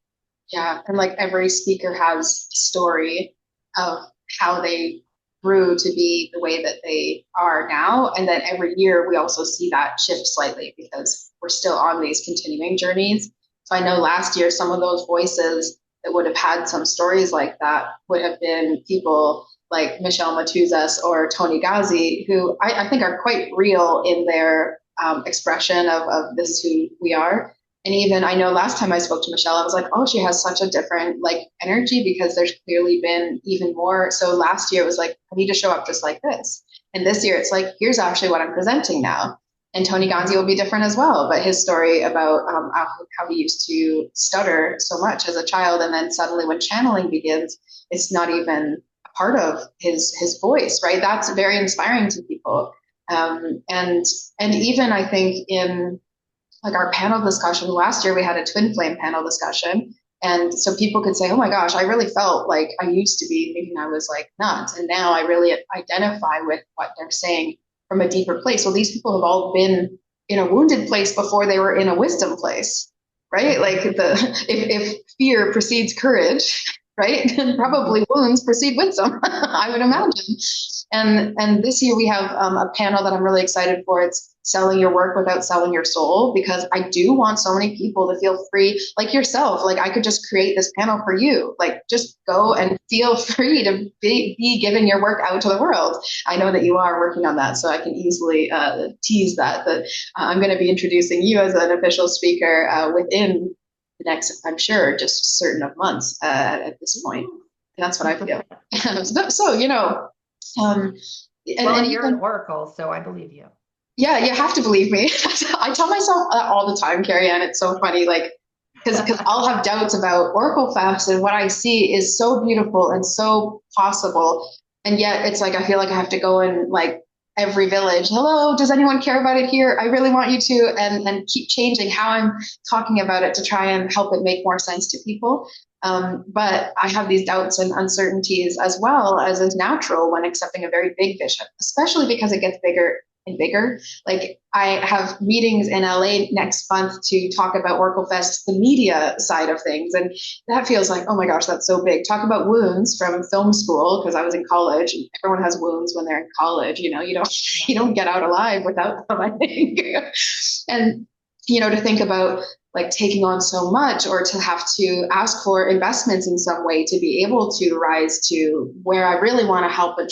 Yeah. And like every speaker has a story of how they grew to be the way that they are now. And then every year we also see that shift slightly because we're still on these continuing journeys. So I know last year, some of those voices that would have had some stories like that would have been people like Michelle Matuzas or Tony Ghazi, who I think are quite real in their expression of this is who we are. And even I know last time I spoke to Michelle, I was like, oh, she has such a different like energy because there's clearly been even more. So last year it was like, I need to show up just like this. And this year it's like, here's actually what I'm presenting now. And Tony Ganzi will be different as well. But his story about how he used to stutter so much as a child. And then suddenly when channeling begins, it's not even a part of his voice, right? That's very inspiring to people. And even I think in like our panel discussion last year, we had a twin flame panel discussion. And so people could say, oh my gosh, I really felt like I used to be thinking I was like nuts. And now I really identify with what they're saying from a deeper place. Well, these people have all been in a wounded place before they were in a wisdom place, right? Like if fear precedes courage, right? Then probably wounds precede wisdom, I would imagine. And this year we have a panel that I'm really excited for. It's selling your work without selling your soul, because I do want so many people to feel free, like yourself. Like I could just create this panel for you. Like just go and feel free to be giving your work out to the world. I know that you are working on that, so I can easily tease that I'm going to be introducing you as an official speaker within the next, I'm sure, just certain of months at this point. And that's what I feel. So, um, Well, and you're an even oracle, so I believe you. yeah, you have to believe me. I tell myself that all the time, Carrie Ann. It's so funny, like because I'll have doubts about OracleFest, and what I see is so beautiful and so possible, and yet it's like I feel like I have to go in like every village. Hello, does anyone care about it here? I really want you to, and keep changing how I'm talking about it to try and help it make more sense to people. But I have these doubts and uncertainties as well, as is natural when accepting a very big vision, especially because it gets bigger and bigger. Like I have meetings in LA next month to talk about OracleFest, the media side of things. And that feels like, oh my gosh, that's so big. Talk about wounds from film school, because I was in college and everyone has wounds when they're in college. You don't get out alive without them, I think. And to think about like taking on so much, or to have to ask for investments in some way to be able to rise to where I really want to help and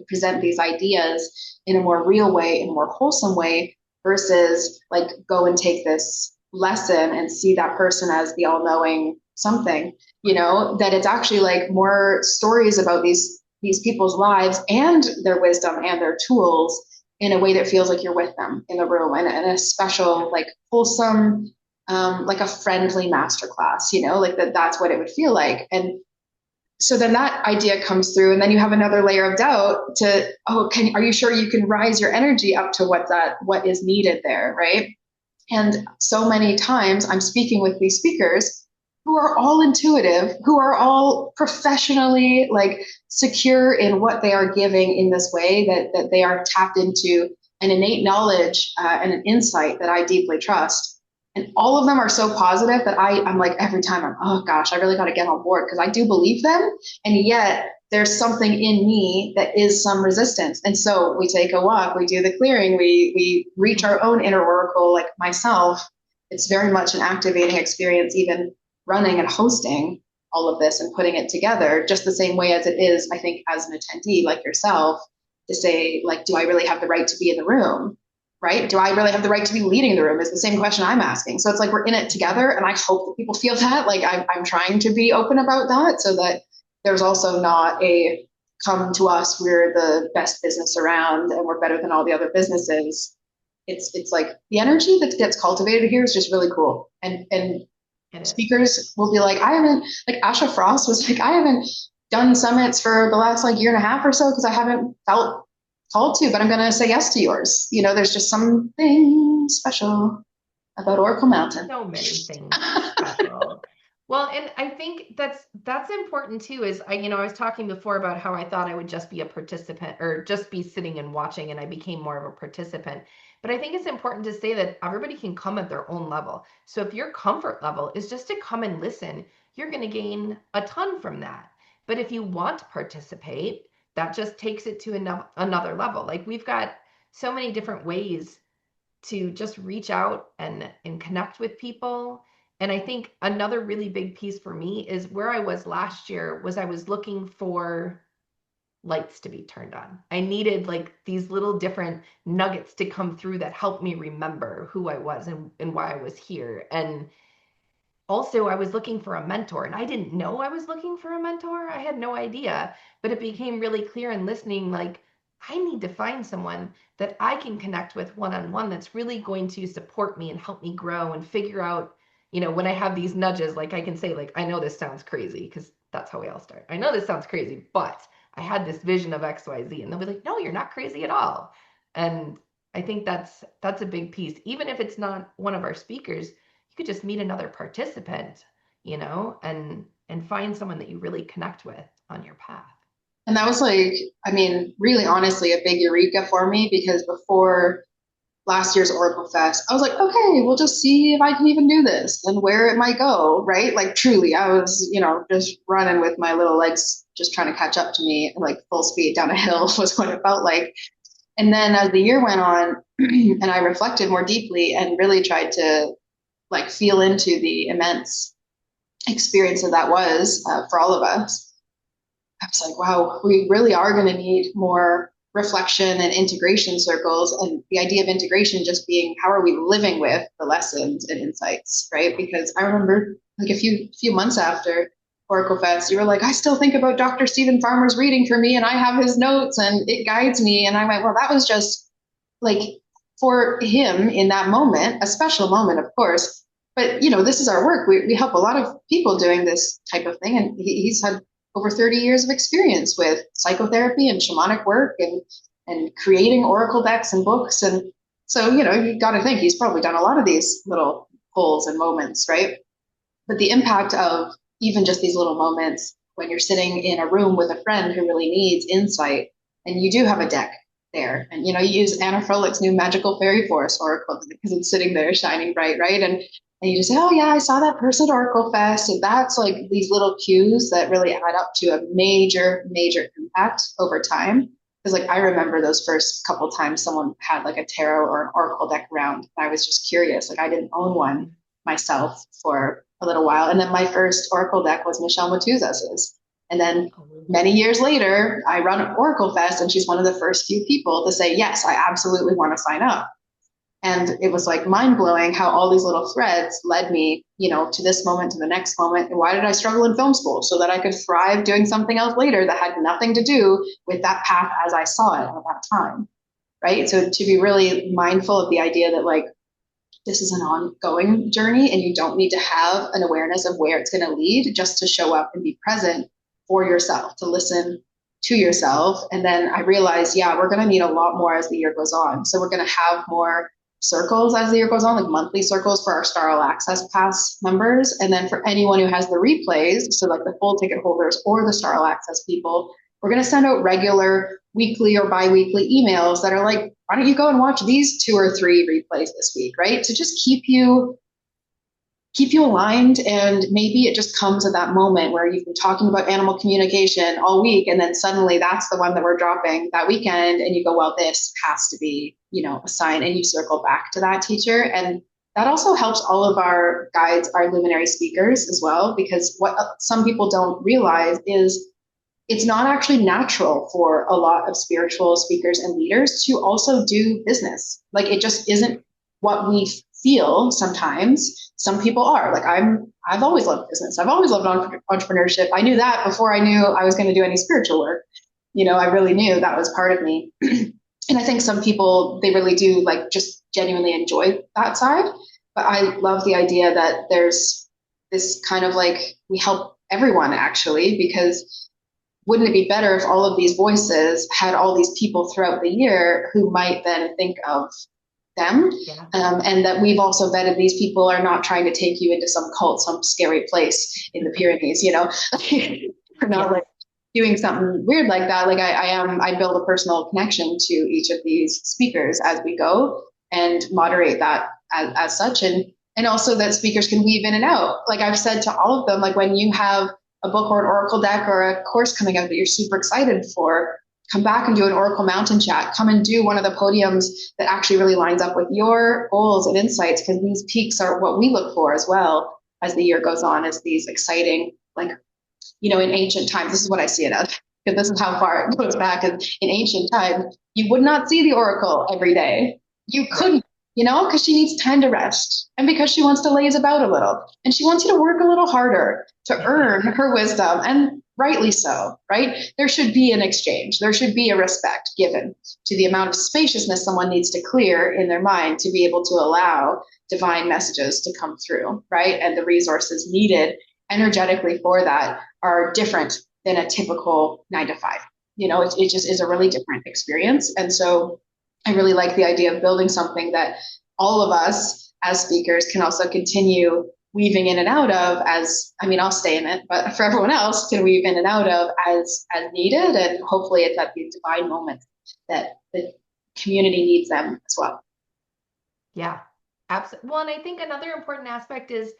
present these ideas in a more real way, in a more wholesome way, versus like go and take this lesson and see that person as the all-knowing something, that it's actually like more stories about these people's lives and their wisdom and their tools in a way that feels like you're with them in the room, and a special, like wholesome, like a friendly masterclass, like that's what it would feel like. And so then that idea comes through, and then you have another layer of doubt to, are you sure you can rise your energy up to what is needed there, right? And so many times I'm speaking with these speakers who are all intuitive, who are all professionally like secure in what they are giving in this way, that they are tapped into an innate knowledge and an insight that I deeply trust. And all of them are so positive that I'm like, every time oh gosh, I really got to get on board, because I do believe them. And yet there's something in me that is some resistance. And so we take a walk, we do the clearing, we reach our own inner oracle. Like myself, it's very much an activating experience, even running and hosting all of this and putting it together, just the same way as it is, I think, as an attendee like yourself, to say, like, do I really have the right to be in the room? right? Do I really have the right to be leading the room is the same question I'm asking. So it's like we're in it together. And I hope that people feel that. Like I'm trying to be open about that so that there's also not a come to us, we're the best business around and we're better than all the other businesses. It's like the energy that gets cultivated here is just really cool. And It is. speakers will be like, I haven't, like Asha Frost was like, I haven't done summits for the last like year and a half or so because I haven't felt called to, but I'm going to say yes to yours. You know, there's just something special about Oracle Mountain. So many things special. Well, and I think that's important too, is I was talking before about how I thought I would just be a participant or just be sitting and watching, and I became more of a participant. But I think it's important to say that everybody can come at their own level. So if your comfort level is just to come and listen, you're going to gain a ton from that. But if you want to participate, that just takes it to another level. Like we've got so many different ways to just reach out and connect with people. And I think another really big piece for me is where I was last year was I was looking for lights to be turned on. I needed like these little different nuggets to come through that helped me remember who I was and why I was here. And also I was looking for a mentor, and I didn't know I was looking for a mentor. I had no idea, but it became really clear in listening, like I need to find someone that I can connect with one-on-one that's really going to support me and help me grow and figure out, when I have these nudges, like I can say, like, I know this sounds crazy, because that's how we all start. I know this sounds crazy, but I had this vision of XYZ, and they'll be like, no, you're not crazy at all. And I think that's a big piece. Even if it's not one of our speakers, you could just meet another participant, and find someone that you really connect with on your path. And that was like, I mean, really honestly, a big eureka for me because before last year's Oracle Fest, I was like, okay, we'll just see if I can even do this and where it might go, right? Like truly, I was, just running with my little legs, just trying to catch up to me, like full speed down a hill was what it felt like. And then as the year went on, and I reflected more deeply and really tried to like feel into the immense experience that was for all of us. I was like, wow, we really are going to need more reflection and integration circles. And the idea of integration just being how are we living with the lessons and insights, right? Because I remember like a few months after Oracle Fest, you were like, I still think about Dr. Stephen Farmer's reading for me and I have his notes and it guides me. And I went, well, that was just like for him in that moment, a special moment, of course. But this is our work. We help a lot of people doing this type of thing, and he's had over 30 years of experience with psychotherapy and shamanic work and creating oracle decks and books. And so you got to think he's probably done a lot of these little pulls and moments, right? But the impact of even just these little moments when you're sitting in a room with a friend who really needs insight, and you do have a deck there, and you use Anna Froelic's new Magical Fairy Forest Oracle because it's sitting there shining bright, right? And you just say, oh yeah, I saw that person at Oracle Fest. And that's like these little cues that really add up to a major, major impact over time. Because like I remember those first couple times someone had like a tarot or an oracle deck around. I was just curious. Like I didn't own one myself for a little while. And then my first oracle deck was Michelle Matuzas's. And then many years later, I run Oracle Fest, and she's one of the first few people to say, yes, I absolutely want to sign up. And it was like mind blowing how all these little threads led me, to this moment, to the next moment. And why did I struggle in film school? So that I could thrive doing something else later that had nothing to do with that path as I saw it at that time. Right. So to be really mindful of the idea that like this is an ongoing journey and you don't need to have an awareness of where it's going to lead just to show up and be present for yourself, to listen to yourself. And then I realized, yeah, we're going to need a lot more as the year goes on. So we're going to have more circles as the year goes on, like monthly circles for our Star All Access Pass members. And then for anyone who has the replays, so like the full ticket holders or the Star All Access people, we're going to send out regular weekly or bi-weekly emails that are like, why don't you go and watch these 2 or 3 replays this week, right? To just keep you aligned. And maybe it just comes at that moment where you've been talking about animal communication all week, and then suddenly that's the one that we're dropping that weekend, and you go, well, this has to be, a sign, and you circle back to that teacher. And that also helps all of our guides, our luminary speakers as well, because what some people don't realize is it's not actually natural for a lot of spiritual speakers and leaders to also do business. Like it just isn't what we feel sometimes. Some people are like, I've always loved business. I've always loved entrepreneurship. I knew that before I knew I was going to do any spiritual work. I really knew that was part of me. And I think some people, they really do like just genuinely enjoy that side. But I love the idea that there's this kind of like, we help everyone actually, because wouldn't it be better if all of these voices had all these people throughout the year who might then think of them? Yeah. And that we've also vetted these people are not trying to take you into some cult, some scary place in the Pyrenees, We're not Yes. like doing something weird like that. Like I build a personal connection to each of these speakers as we go and moderate that as such. And also that speakers can weave in and out. Like I've said to all of them, like when you have a book or an Oracle deck or a course coming out that you're super excited for, come back and do an Oracle Mountain chat. Come and do one of the podiums that actually really lines up with your goals and insights, because these peaks are what we look for as well as the year goes on, as these exciting, like, in ancient times, this is what I see it as, because this is how far it goes back. In ancient times, you would not see the Oracle every day. You Right. couldn't, because she needs time to rest and because she wants to laze about a little and she wants you to work a little harder to earn her wisdom. And rightly so, right? There should be an exchange. There should be a respect given to the amount of spaciousness someone needs to clear in their mind to be able to allow divine messages to come through, right? And the resources needed energetically for that are different than a typical 9 to 5. It just is a really different experience. And so I really like the idea of building something that all of us as speakers can also continue weaving in and out of I'll stay in it, but for everyone else can weave in and out of as needed. And hopefully it's at these divine moments that the community needs them as well. Yeah. Absolutely. Well, and I think another important aspect is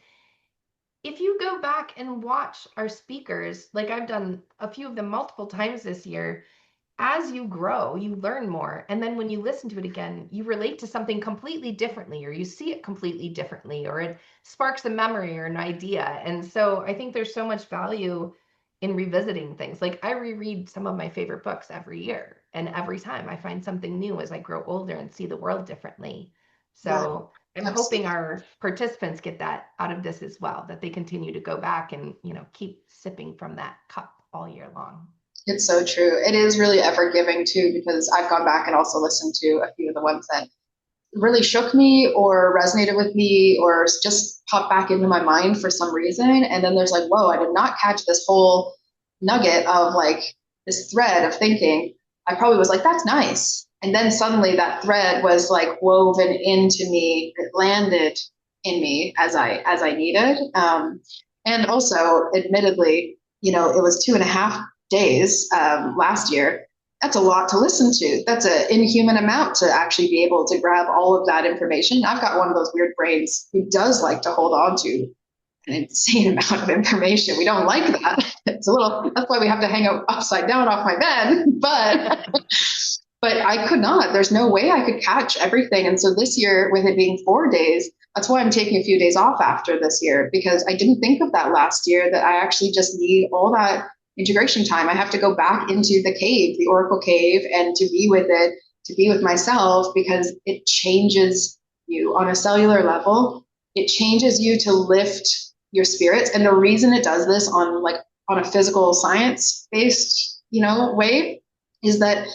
if you go back and watch our speakers, like I've done a few of them multiple times this year, as you grow, you learn more. And then when you listen to it again, you relate to something completely differently, or you see it completely differently, or it sparks a memory or an idea. And so I think there's so much value in revisiting things. Like I reread some of my favorite books every year, and every time I find something new as I grow older and see the world differently. Yeah, So I'm hoping absolutely. our participants get that out of this as well, that they continue to go back and, keep sipping from that cup all year long. It's so true. It is really ever giving too, because I've gone back and also listened to a few of the ones that really shook me or resonated with me or just popped back into my mind for some reason. And then there's like, whoa, I did not catch this whole nugget of like this thread of thinking. I probably was like, that's nice. And then suddenly that thread was like woven into me. It landed in me as I needed. And also, admittedly, it was 2.5 days last year. That's a lot to listen to. That's an inhuman amount to actually be able to grab all of that information. I've got one of those weird brains who does like to hold on to an insane amount of information. We don't like that. That's why we have to hang out upside down off my bed. But I could not. There's no way I could catch everything. And so this year, with it being 4 days, that's why I'm taking a few days off after this year, because I didn't think of that last year, that I actually just need all that integration time. I have to go back into the cave, the Oracle cave, and to be with it, to be with myself, because it changes you on a cellular level. It changes you to lift your spirits. And the reason it does this on a physical science based, way is that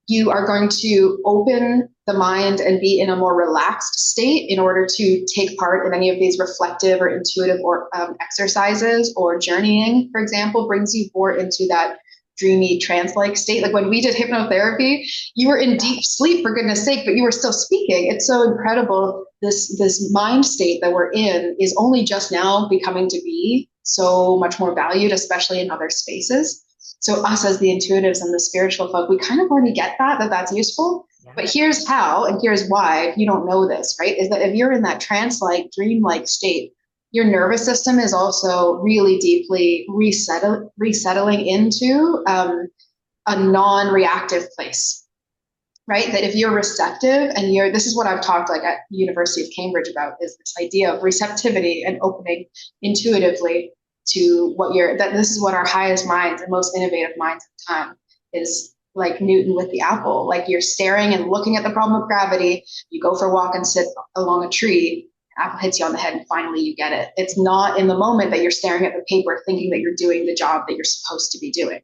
you are going to open the mind and be in a more relaxed state in order to take part in any of these reflective or intuitive or exercises, or journeying, for example, brings you more into that dreamy trance-like state. Like when we did hypnotherapy, you were in deep sleep, for goodness sake, but you were still speaking. It's so incredible. This mind state that we're in is only just now becoming to be so much more valued, especially in other spaces. So us as the intuitives and the spiritual folk, we kind of already get that's useful. Yeah. But here's how, and here's why, if you don't know this, right, is that if you're in that trance-like, dream-like state, your nervous system is also really deeply resettling into a non-reactive place, right? That if you're receptive and this is what I've talked like at University of Cambridge about, is this idea of receptivity and opening intuitively. to that this is what our highest minds and most innovative minds at the time is, like Newton with the apple. Like you're staring and looking at the problem of gravity, you go for a walk and sit along a tree, apple hits you on the head, and finally you get it. It's not in the moment that you're staring at the paper thinking that you're doing the job that you're supposed to be doing.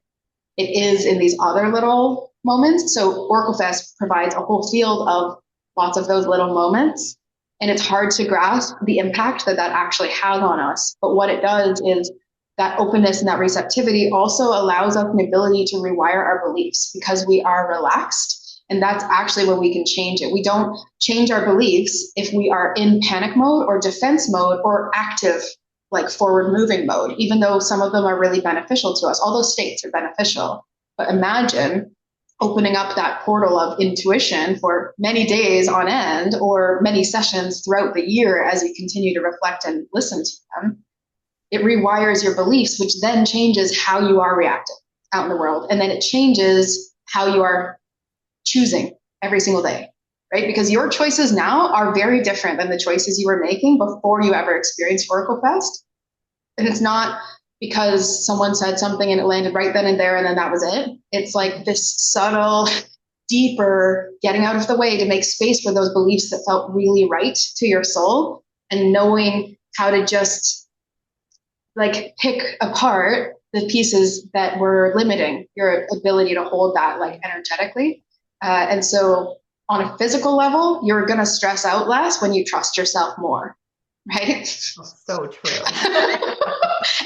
It is in these other little moments. So OracleFest provides a whole field of lots of those little moments. And it's hard to grasp the impact that that actually has on us. But what it does is that openness and that receptivity also allows us an ability to rewire our beliefs because we are relaxed. And that's actually when we can change it. We don't change our beliefs if we are in panic mode or defense mode or active, like forward moving mode, even though some of them are really beneficial to us. All those states are beneficial. But imagine opening up that portal of intuition for many days on end or many sessions throughout the year as you continue to reflect and listen to them. It rewires your beliefs, which then changes how you are reacting out in the world. And then it changes how you are choosing every single day, right? Because your choices now are very different than the choices you were making before you ever experienced OracleFest. And it's not because someone said something and it landed right then and there and then that was it. It's like this subtle, deeper getting out of the way to make space for those beliefs that felt really right to your soul, and knowing how to just like pick apart the pieces that were limiting your ability to hold that like energetically. And so on a physical level, you're going to stress out less when you trust yourself more, right? Oh, so true.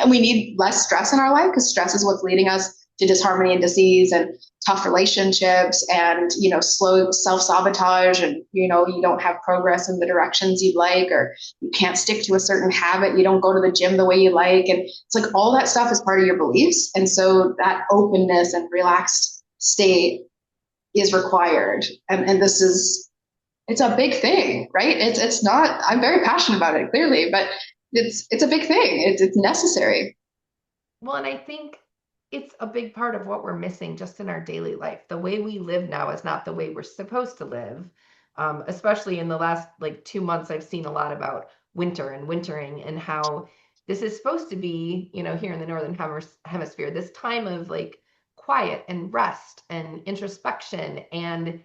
And we need less stress in our life because stress is what's leading us to disharmony and disease and tough relationships and, you know, slow self-sabotage, and, you know, you don't have progress in the directions you'd like, or you can't stick to a certain habit, you don't go to the gym the way you like. And it's like all that stuff is part of your beliefs. And so that openness and relaxed state is required. And this is, it's a big thing, right? It's not, I'm very passionate about it, clearly, but it's a big thing. It's necessary. Well, and I think it's a big part of what we're missing just in our daily life. The way we live now is not the way we're supposed to live. Especially in the last like 2 months, I've seen a lot about winter and wintering and how this is supposed to be, you know, here in the Northern Hemisphere, this time of like quiet and rest and introspection. And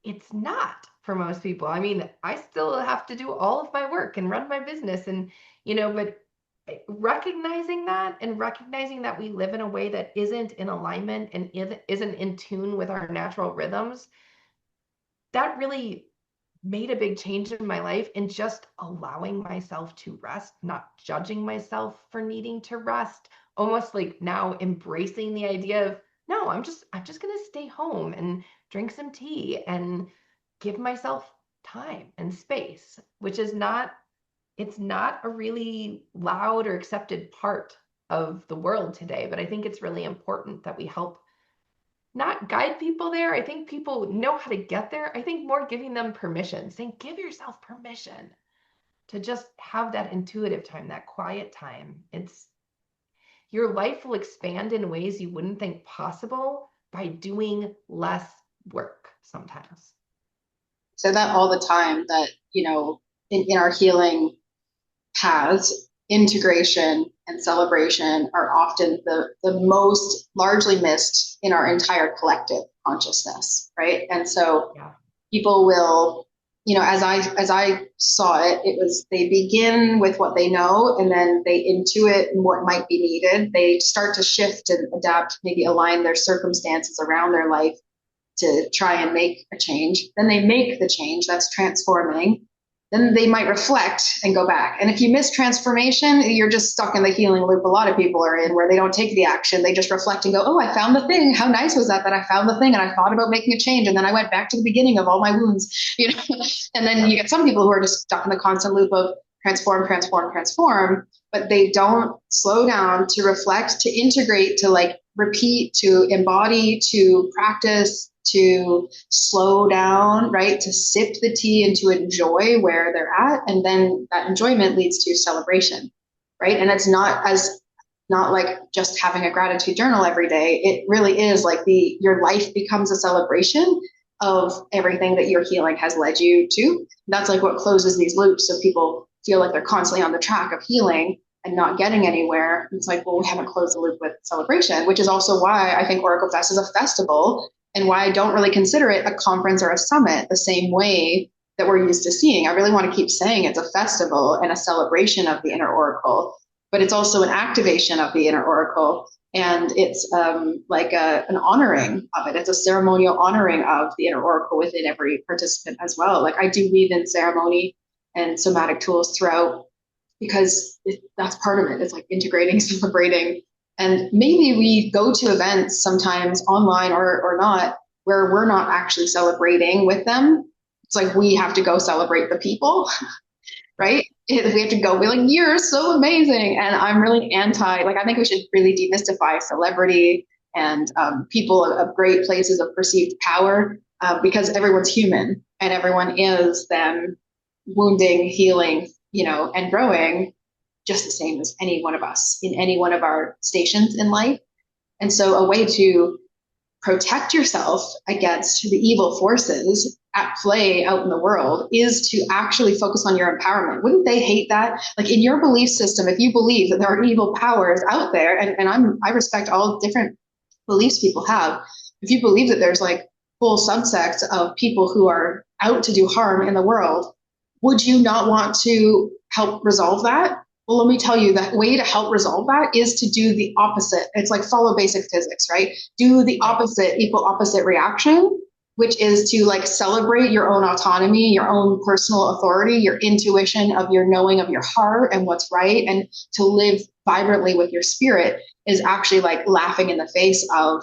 it's not for most people. I mean, I still have to do all of my work and run my business and, you know, but recognizing that we live in a way that isn't in alignment and isn't in tune with our natural rhythms, that really made a big change in my life, in just allowing myself to rest, not judging myself for needing to rest, almost like now embracing the idea of, no, I'm just going to stay home and drink some tea and give myself time and space, which is not, it's not a really loud or accepted part of the world today, but I think it's really important that we help not guide people there. I think people know how to get there. I think more giving them permission, saying, give yourself permission to just have that intuitive time, that quiet time. It's, your life will expand in ways you wouldn't think possible by doing less work sometimes. So that all the time that, you know, in our healing paths, integration and celebration are often the most largely missed in our entire collective consciousness, right? And so Yeah. people will, you know, as I saw it, it was they begin with what they know and then they intuit what might be needed. They start to shift and adapt, maybe align their circumstances around their life to try and make a change. Then they make the change that's transforming. Then they might reflect and go back. And if you miss transformation, you're just stuck in the healing loop a lot of people are in, where they don't take the action. They just reflect and go, oh, I found the thing. How nice was that I found the thing and I thought about making a change. And then I went back to the beginning of all my wounds, you know? And then you get some people who are just stuck in the constant loop of transform, transform, transform, but they don't slow down to reflect, to integrate, to like repeat, to embody, to practice, to slow down, right? To sip the tea and to enjoy where they're at. And then that enjoyment leads to celebration, right? And it's not like just having a gratitude journal every day. It really is like your life becomes a celebration of everything that your healing has led you to. That's like what closes these loops. So people feel like they're constantly on the track of healing. and not getting anywhere. It's like, well, we haven't closed the loop with celebration, which is also why I think Oracle Fest is a festival and why I don't really consider it a conference or a summit the same way that we're used to seeing. I really want to keep saying it's a festival and a celebration of the inner oracle, but it's also an activation of the inner oracle. And it's like an honoring of it. It's a ceremonial honoring of the inner oracle within every participant as well. Like I do weave in ceremony and somatic tools throughout because that's part of it. It's like integrating, celebrating. And maybe we go to events sometimes online or not, where we're not actually celebrating with them. It's like we have to go celebrate the people, right? We have to go be like, you're so amazing. And I'm really anti, like, I think we should really demystify celebrity and people of great places of perceived power because everyone's human and everyone is them wounding, healing, and growing just the same as any one of us in any one of our stations in life. And so a way to protect yourself against the evil forces at play out in the world is to actually focus on your empowerment. Wouldn't they hate that? Like in your belief system, if you believe that there are evil powers out there, and I respect all different beliefs people have, if you believe that there's like whole subsects of people who are out to do harm in the world, would you not want to help resolve that? Well, let me tell you, that way to help resolve that is to do the opposite. It's like follow basic physics, right? Do the opposite, equal opposite reaction, which is to like celebrate your own autonomy, your own personal authority, your intuition of your knowing of your heart and what's right, and to live vibrantly with your spirit is actually like laughing in the face of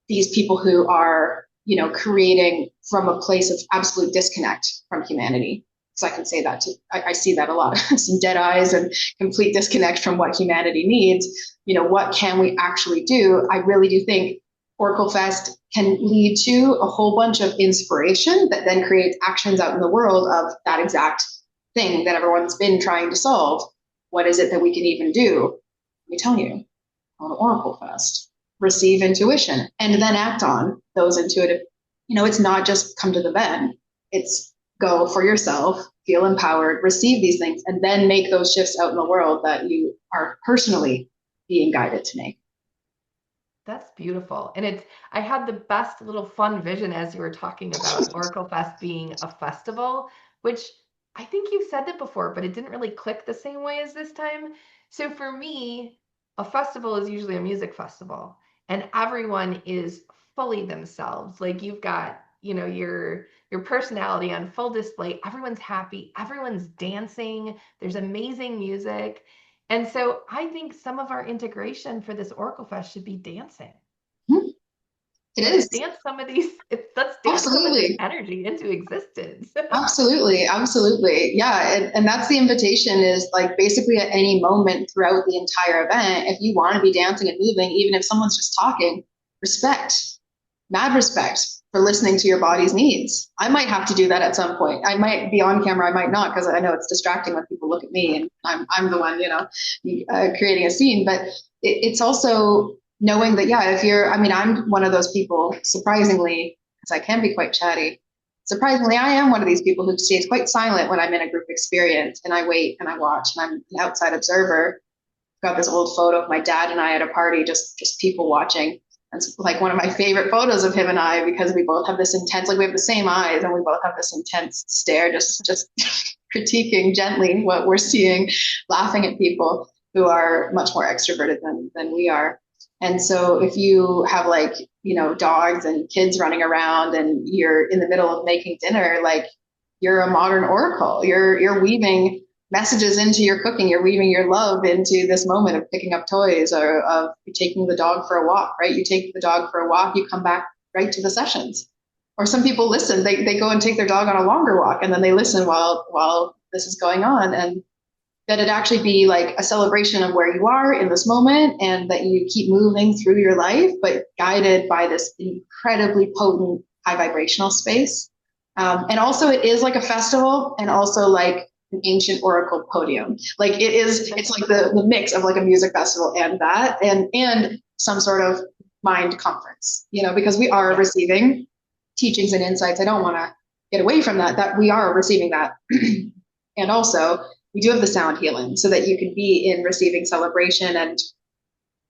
these people who are, creating from a place of absolute disconnect from humanity. So I can say that too. I see that a lot. Some dead eyes and complete disconnect from what humanity needs. What can we actually do? I really do think Oracle Fest can lead to a whole bunch of inspiration that then creates actions out in the world of that exact thing that everyone's been trying to solve. What is it that we can even do? Let me tell you, on Oracle Fest, receive intuition and then act on those intuitive. It's not just come to the event. It's go for yourself, feel empowered, receive these things, and then make those shifts out in the world that you are personally being guided to make. That's beautiful. And I had the best little fun vision as you were talking about Oracle Fest being a festival, which I think you've said it before, but it didn't really click the same way as this time. So for me, a festival is usually a music festival, and everyone is fully themselves. Like you've got, your personality on full display. Everyone's happy, everyone's dancing, there's amazing music. And so I think some of our integration for this Oracle Fest should be dancing. It Let's is. dance some of these, let's dance some of this Absolutely. energy into existence. Absolutely, absolutely. Yeah, and that's the invitation is like basically at any moment throughout the entire event, if you want to be dancing and moving, even if someone's just talking, respect, mad respect for listening to your body's needs. I might have to do that at some point. I might be on camera, I might not, because I know it's distracting when people look at me and I'm the one, creating a scene. But it's also knowing that, yeah, I'm one of those people, surprisingly, because I can be quite chatty. Surprisingly, I am one of these people who stays quite silent when I'm in a group experience and I wait and I watch and I'm an outside observer. I've got this old photo of my dad and I at a party, just people watching. It's like one of my favorite photos of him and I because we both have this intense, like we have the same eyes and we both have this intense stare, just critiquing gently what we're seeing, laughing at people who are much more extroverted than we are. And so if you have like, dogs and kids running around and you're in the middle of making dinner, like you're a modern oracle. You're weaving messages into your cooking. You're weaving your love into this moment of picking up toys or of taking the dog for a walk, right? You take the dog for a walk, you come back right to the sessions. Or some people listen, they go and take their dog on a longer walk and then they listen while this is going on. And that it actually be like a celebration of where you are in this moment and that you keep moving through your life, but guided by this incredibly potent high vibrational space. And also it is like a festival and also like an ancient oracle podium. Like it's like the mix of like a music festival and that, and some sort of mind conference, because we are receiving teachings and insights. I don't want to get away from that we are receiving that. And also we do have the sound healing so that you can be in receiving celebration and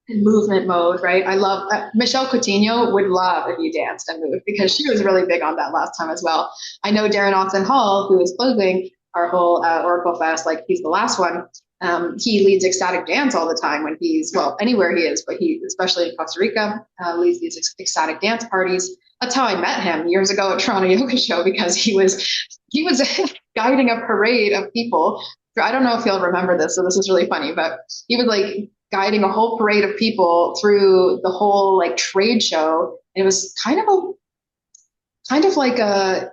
movement mode, right? I love Michelle Coutinho would love if you danced and moved because she was really big on that last time as well. I know Darren Austin Hall, who is closing our whole Oracle Fest, like he's the last one. He leads ecstatic dance all the time when he's, well, anywhere he is, but he, especially in Costa Rica, leads these ecstatic dance parties. That's how I met him years ago at Toronto Yoga Show because he was guiding a parade of people. I don't know if you'll remember this, so this is really funny, but he was like guiding a whole parade of people through the whole like trade show. It was kind of like a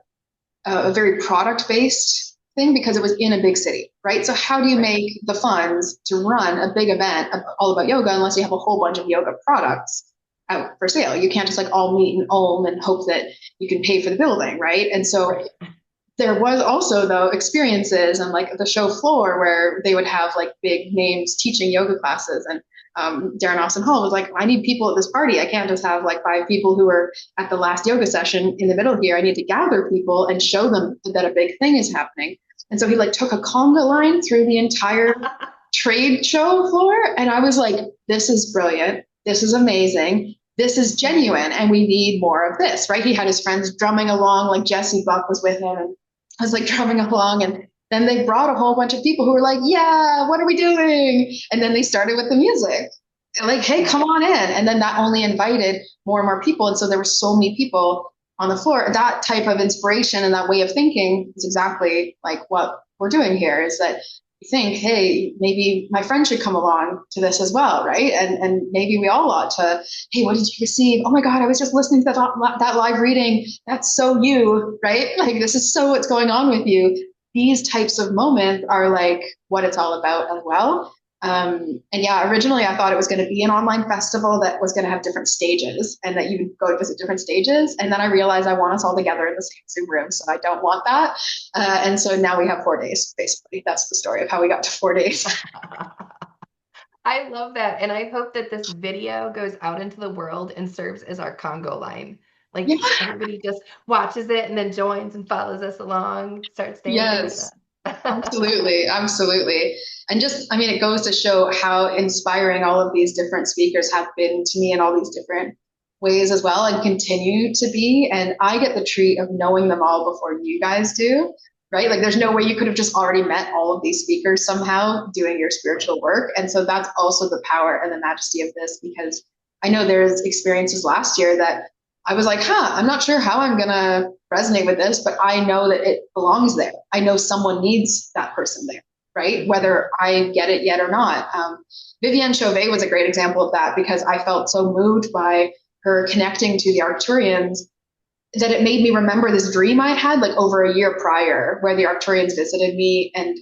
very product based thing because it was in a big city, right? So how do you make the funds to run a big event all about yoga unless you have a whole bunch of yoga products out for sale? You can't just like all meet and Om and hope that you can pay for the building, right? And so there was also though experiences and like the show floor where they would have like big names teaching yoga classes and Darren Austin Hall was like, I need people at this party. I can't just have like 5 people who are at the last yoga session in the middle here. I need to gather people and show them that a big thing is happening. And so he like took a conga line through the entire trade show floor. And I was like, this is brilliant. This is amazing. This is genuine. And we need more of this, right? He had his friends drumming along, like Jesse Buck was with him. And I was like drumming along, and then they brought a whole bunch of people who were like, yeah, what are we doing? And then they started with the music. Like, hey, come on in. And then that only invited more and more people. And so there were so many people on the floor. That type of inspiration and that way of thinking is exactly like what we're doing here is that you think, hey, maybe my friend should come along to this as well, right? And maybe we all ought to, hey, what did you receive? Oh my God, I was just listening to that live reading. That's so you, right? Like this is so what's going on with you. These types of moments are like what it's all about as well. And yeah, originally I thought it was going to be an online festival that was going to have different stages and that you would go to visit different stages. And then I realized I want us all together in the same Zoom room. So I don't want that. And so now we have 4 days, basically. That's the story of how we got to 4 days. I love that. And I hope that this video goes out into the world and serves as our Congo line. Like Yeah. everybody just watches it and then joins and follows us along, starts dancing with Yes. us. Absolutely, absolutely. And just, I mean, it goes to show how inspiring all of these different speakers have been to me in all these different ways as well and continue to be. And I get the treat of knowing them all before you guys do, right? Like there's no way you could have just already met all of these speakers somehow doing your spiritual work. And so that's also the power and the majesty of this because I know there's experiences last year that I was like, I'm not sure how I'm going to resonate with this, but I know that it belongs there. I know someone needs that person there, right? Whether I get it yet or not. Vivienne Chauvet was a great example of that because I felt so moved by her connecting to the Arcturians that it made me remember this dream I had like over a year prior where the Arcturians visited me and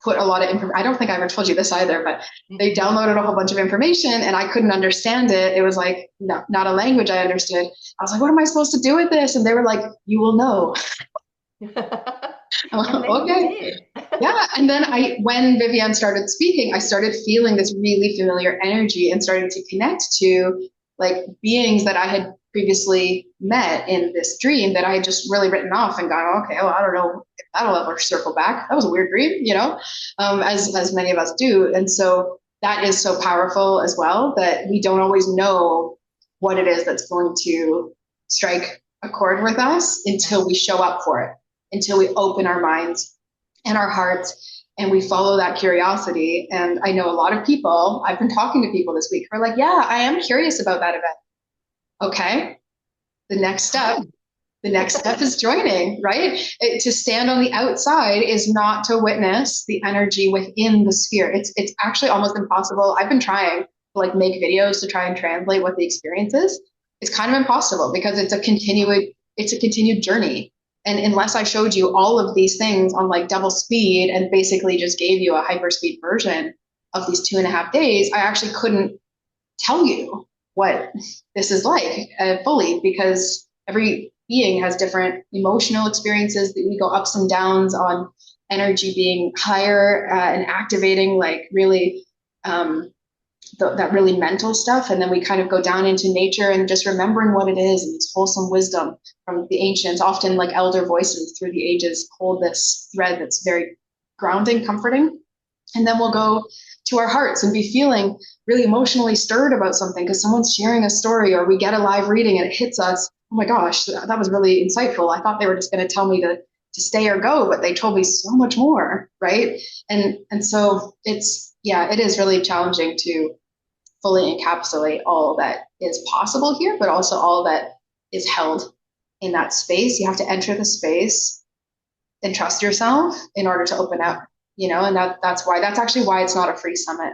put a lot of information. I don't think I ever told you this either, but they downloaded a whole bunch of information and I couldn't understand it. It was like, no, not a language I understood. I was like, what am I supposed to do with this? And they were like, you will know. And then you Okay. did. Yeah. And then when Vivienne started speaking, I started feeling this really familiar energy and starting to connect to like beings that I had previously met in this dream that I had just really written off and gone, okay, well, I don't know if that'll ever circle back. That was a weird dream, as many of us do. And so that is so powerful as well that we don't always know what it is that's going to strike a chord with us until we show up for it, until we open our minds and our hearts and we follow that curiosity. And I know a lot of people, I've been talking to people this week who are like, yeah, I am curious about that event. Okay. The next step, the next step is joining, right? To stand on the outside is not to witness the energy within the sphere. It's actually almost impossible. I've been trying to like make videos to try and translate what the experience is. It's kind of impossible because it's a continued journey. And unless I showed you all of these things on like double speed and basically just gave you a hyperspeed version of these 2.5 days, I actually couldn't tell you what this is like fully because every being has different emotional experiences that we go ups and downs on energy being higher and activating like really that really mental stuff. And then we kind of go down into nature and just remembering what it is and it's wholesome wisdom from the ancients, often like elder voices through the ages hold this thread that's very grounding, comforting. And then we'll go to our hearts and be feeling really emotionally stirred about something because someone's sharing a story, or we get a live reading and it hits us. Oh my gosh, that was really insightful. I thought they were just going to tell me to stay or go, but they told me so much more, right? And so it's, yeah, it is really challenging to fully encapsulate all that is possible here, but also all that is held in that space. You have to enter the space and trust yourself in order to open up, and that's actually why it's not a free summit.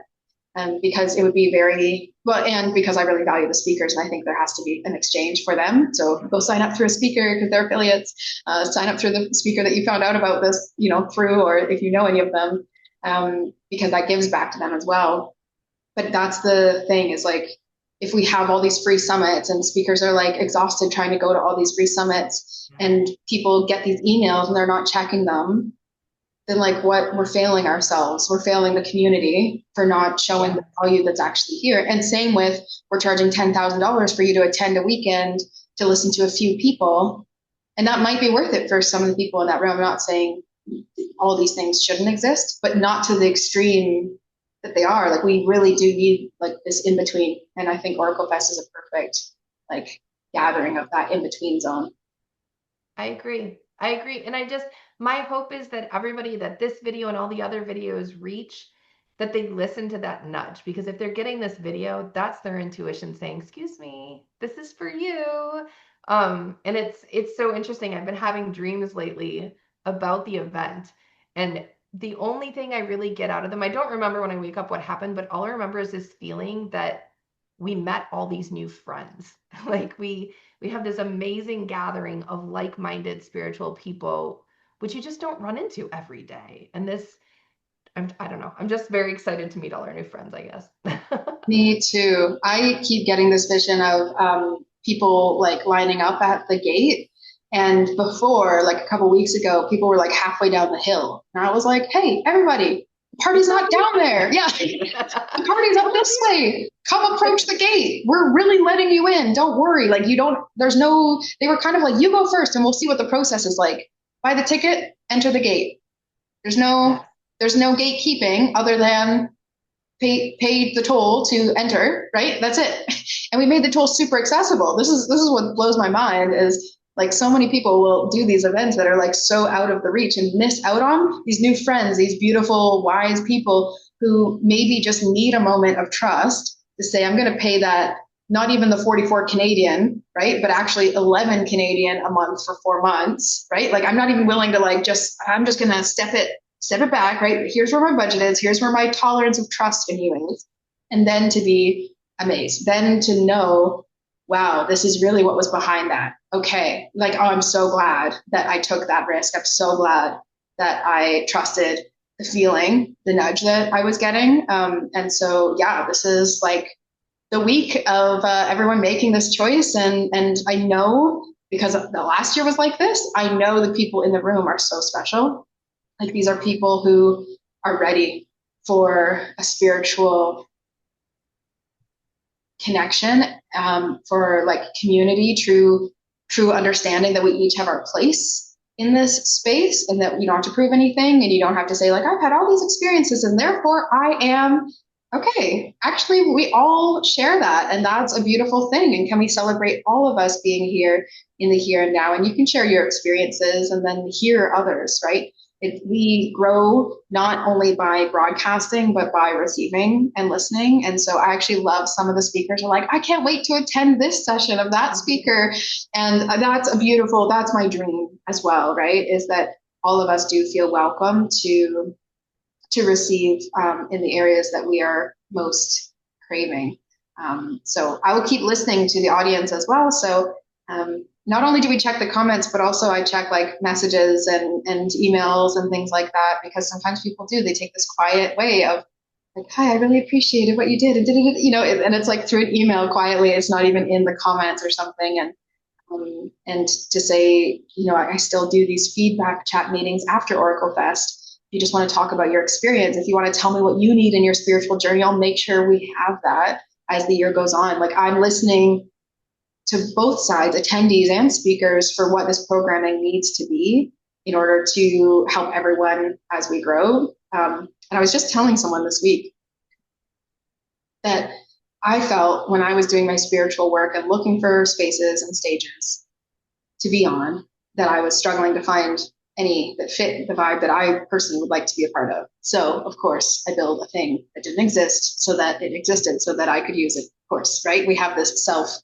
Because it would be very well, and because I really value the speakers, and I think there has to be an exchange for them. So go sign up through a speaker because they're affiliates. Sign up through the speaker that you found out about this, through, or if you know any of them, because that gives back to them as well. But that's the thing, is like, if we have all these free summits and speakers are like exhausted trying to go to all these free summits, and people get these emails and they're not checking them, then like what, we're failing ourselves. We're failing the community for not showing the value that's actually here. And same with, we're charging $10,000 for you to attend a weekend to listen to a few people. And that might be worth it for some of the people in that room. I'm not saying all these things shouldn't exist, but not to the extreme that they are. Like, we really do need like this in between. And I think OracleFest is a perfect like gathering of that in between zone. I agree. I agree. And my hope is that everybody that this video and all the other videos reach, that they listen to that nudge. Because if they're getting this video, that's their intuition saying, excuse me, this is for you. And it's so interesting. I've been having dreams lately about the event. And the only thing I really get out of them, I don't remember when I wake up what happened, but all I remember is this feeling that we met all these new friends. Like we have this amazing gathering of like-minded spiritual people, which you just don't run into every day. And I don't know. I'm just very excited to meet all our new friends, I guess. Me too. I keep getting this vision of people like lining up at the gate. And before, like a couple weeks ago, people were like halfway down the hill. And I was like, hey, everybody, the party's not down there. Yeah, the party's up this way. Come approach the gate. We're really letting you in. Don't worry. Like, you don't, there's no, they were kind of like, you go first and we'll see what the process is like. Buy the ticket, enter the gate. There's no, Yes. there's no gatekeeping other than pay the toll to enter, right? That's it. And we made the toll super accessible. This is what blows my mind, is like, so many people will do these events that are like so out of the reach and miss out on these new friends, these beautiful, wise people who maybe just need a moment of trust to say, I'm going to pay that, not even the 44 Canadian, right? But actually 11 Canadian a month for 4 months, right? Like, I'm not even willing to like, I'm just going to step it back, right? Here's where my budget is. Here's where my tolerance of trust in you is. And then to be amazed, then to know, wow, this is really what was behind that. Okay. Like, oh, I'm so glad that I took that risk. I'm so glad that I trusted the feeling, the nudge that I was getting. And so, yeah, this is like the week of everyone making this choice. And I know, because the last year was like this, I know the people in the room are so special. Like, these are people who are ready for a spiritual connection, for like community, true understanding that we each have our place in this space, and that we don't have to prove anything, and you don't have to say like, I've had all these experiences and therefore I am okay. Actually, we all share that, and that's a beautiful thing. And can we celebrate all of us being here in the here and now? And you can share your experiences and then hear others, right? We grow not only by broadcasting, but by receiving and listening. And so I actually love, some of the speakers are like, I can't wait to attend this session of that speaker. And that's my dream as well, right? Is that all of us do feel welcome to receive in the areas that we are most craving. So I will keep listening to the audience as well. So not only do we check the comments, but also I check like messages and emails and things like that, because sometimes people they take this quiet way of like, hi, I really appreciated what you did, and it's like through an email quietly. It's not even in the comments or something. And to say, I still do these feedback chat meetings after OracleFest. If you just want to talk about your experience, if you want to tell me what you need in your spiritual journey, I'll make sure we have that as the year goes on. Like, I'm listening to both sides, attendees and speakers, for what this programming needs to be. in order to help everyone as we grow. And I was just telling someone this week that I felt when I was doing my spiritual work and looking for spaces and stages to be on, that I was struggling to find any that fit the vibe that I personally would like to be a part of. So, of course, I built a thing that didn't exist so that it existed so that I could use it. Of course, right? We have this self,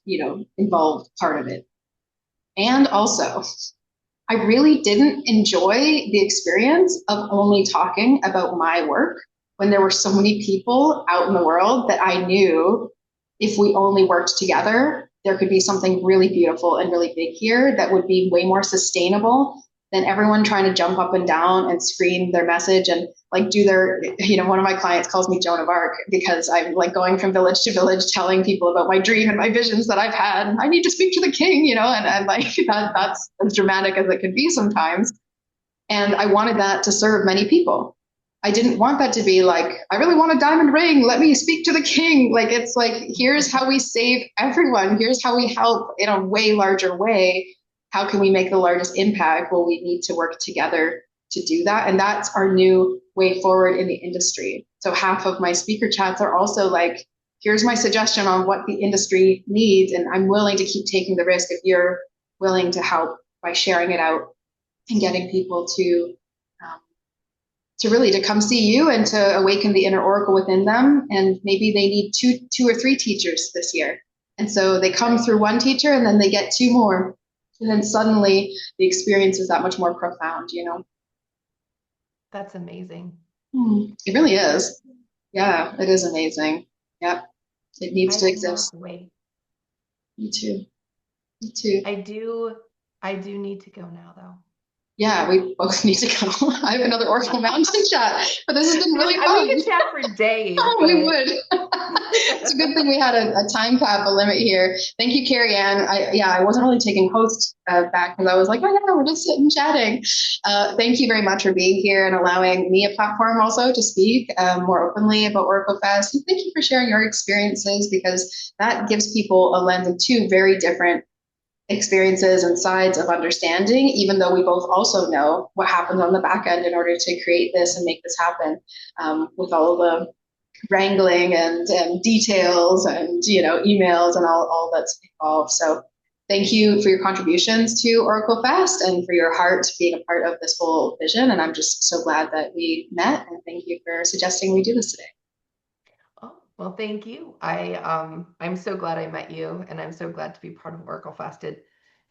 involved part of it. And also, I really didn't enjoy the experience of only talking about my work when there were so many people out in the world that I knew if we only worked together, there could be something really beautiful and really big here that would be way more sustainable than everyone trying to jump up and down and scream their message and like do their, one of my clients calls me Joan of Arc because I'm like going from village to village telling people about my dream and my visions that I've had. And I need to speak to the king, and like that's as dramatic as it could be sometimes. And I wanted that to serve many people. I didn't want that to be like, I really want a diamond ring. Let me speak to the king. Like, it's like, here's how we save everyone. Here's how we help in a way larger way. How can we make the largest impact? Well, we need to work together to do that. And that's our new way forward in the industry. So half of my speaker chats are also like, here's my suggestion on what the industry needs. And I'm willing to keep taking the risk if you're willing to help by sharing it out and getting people um, to really to come see you and to awaken the inner oracle within them. And maybe they need two or three teachers this year, and so they come through one teacher and then they get two more, and then suddenly the experience is that much more profound. That's amazing. It really is. Yeah, it is amazing. Yep, it needs I to cannot exist. wait. Me too. Me too. I do need to go now though. Yeah, we both need to go. I have another Oracle Mountain chat, but this has been really We fun. could chat for days, We but would. It's a good thing we had a time cap, a limit here. Thank you, Carrie Ann. I wasn't really taking host back because I was like, oh yeah, we're just sitting chatting. Thank you very much for being here and allowing me a platform also to speak more openly about OracleFest. And thank you for sharing your experiences because that gives people a lens of two very different experiences and sides of understanding, even though we both also know what happens on the back end in order to create this and make this happen with all of the wrangling and details and emails and all that's involved. So thank you for your contributions to Oracle Fest and for your heart being a part of this whole vision. And I'm just so glad that we met. And thank you for suggesting we do this today. oh, well, thank you. I'm so glad I met you, and I'm so glad to be part of Oracle Fest.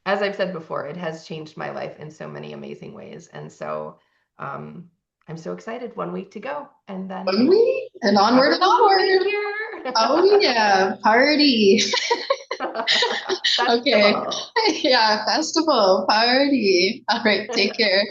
As I've said before, it has changed my life in so many amazing ways, and so um, I'm so excited. 1 week to go, and One then week and onward and everyone will be onward. here. Oh yeah, party. Okay. Festival. Yeah, festival, party. All right, take care.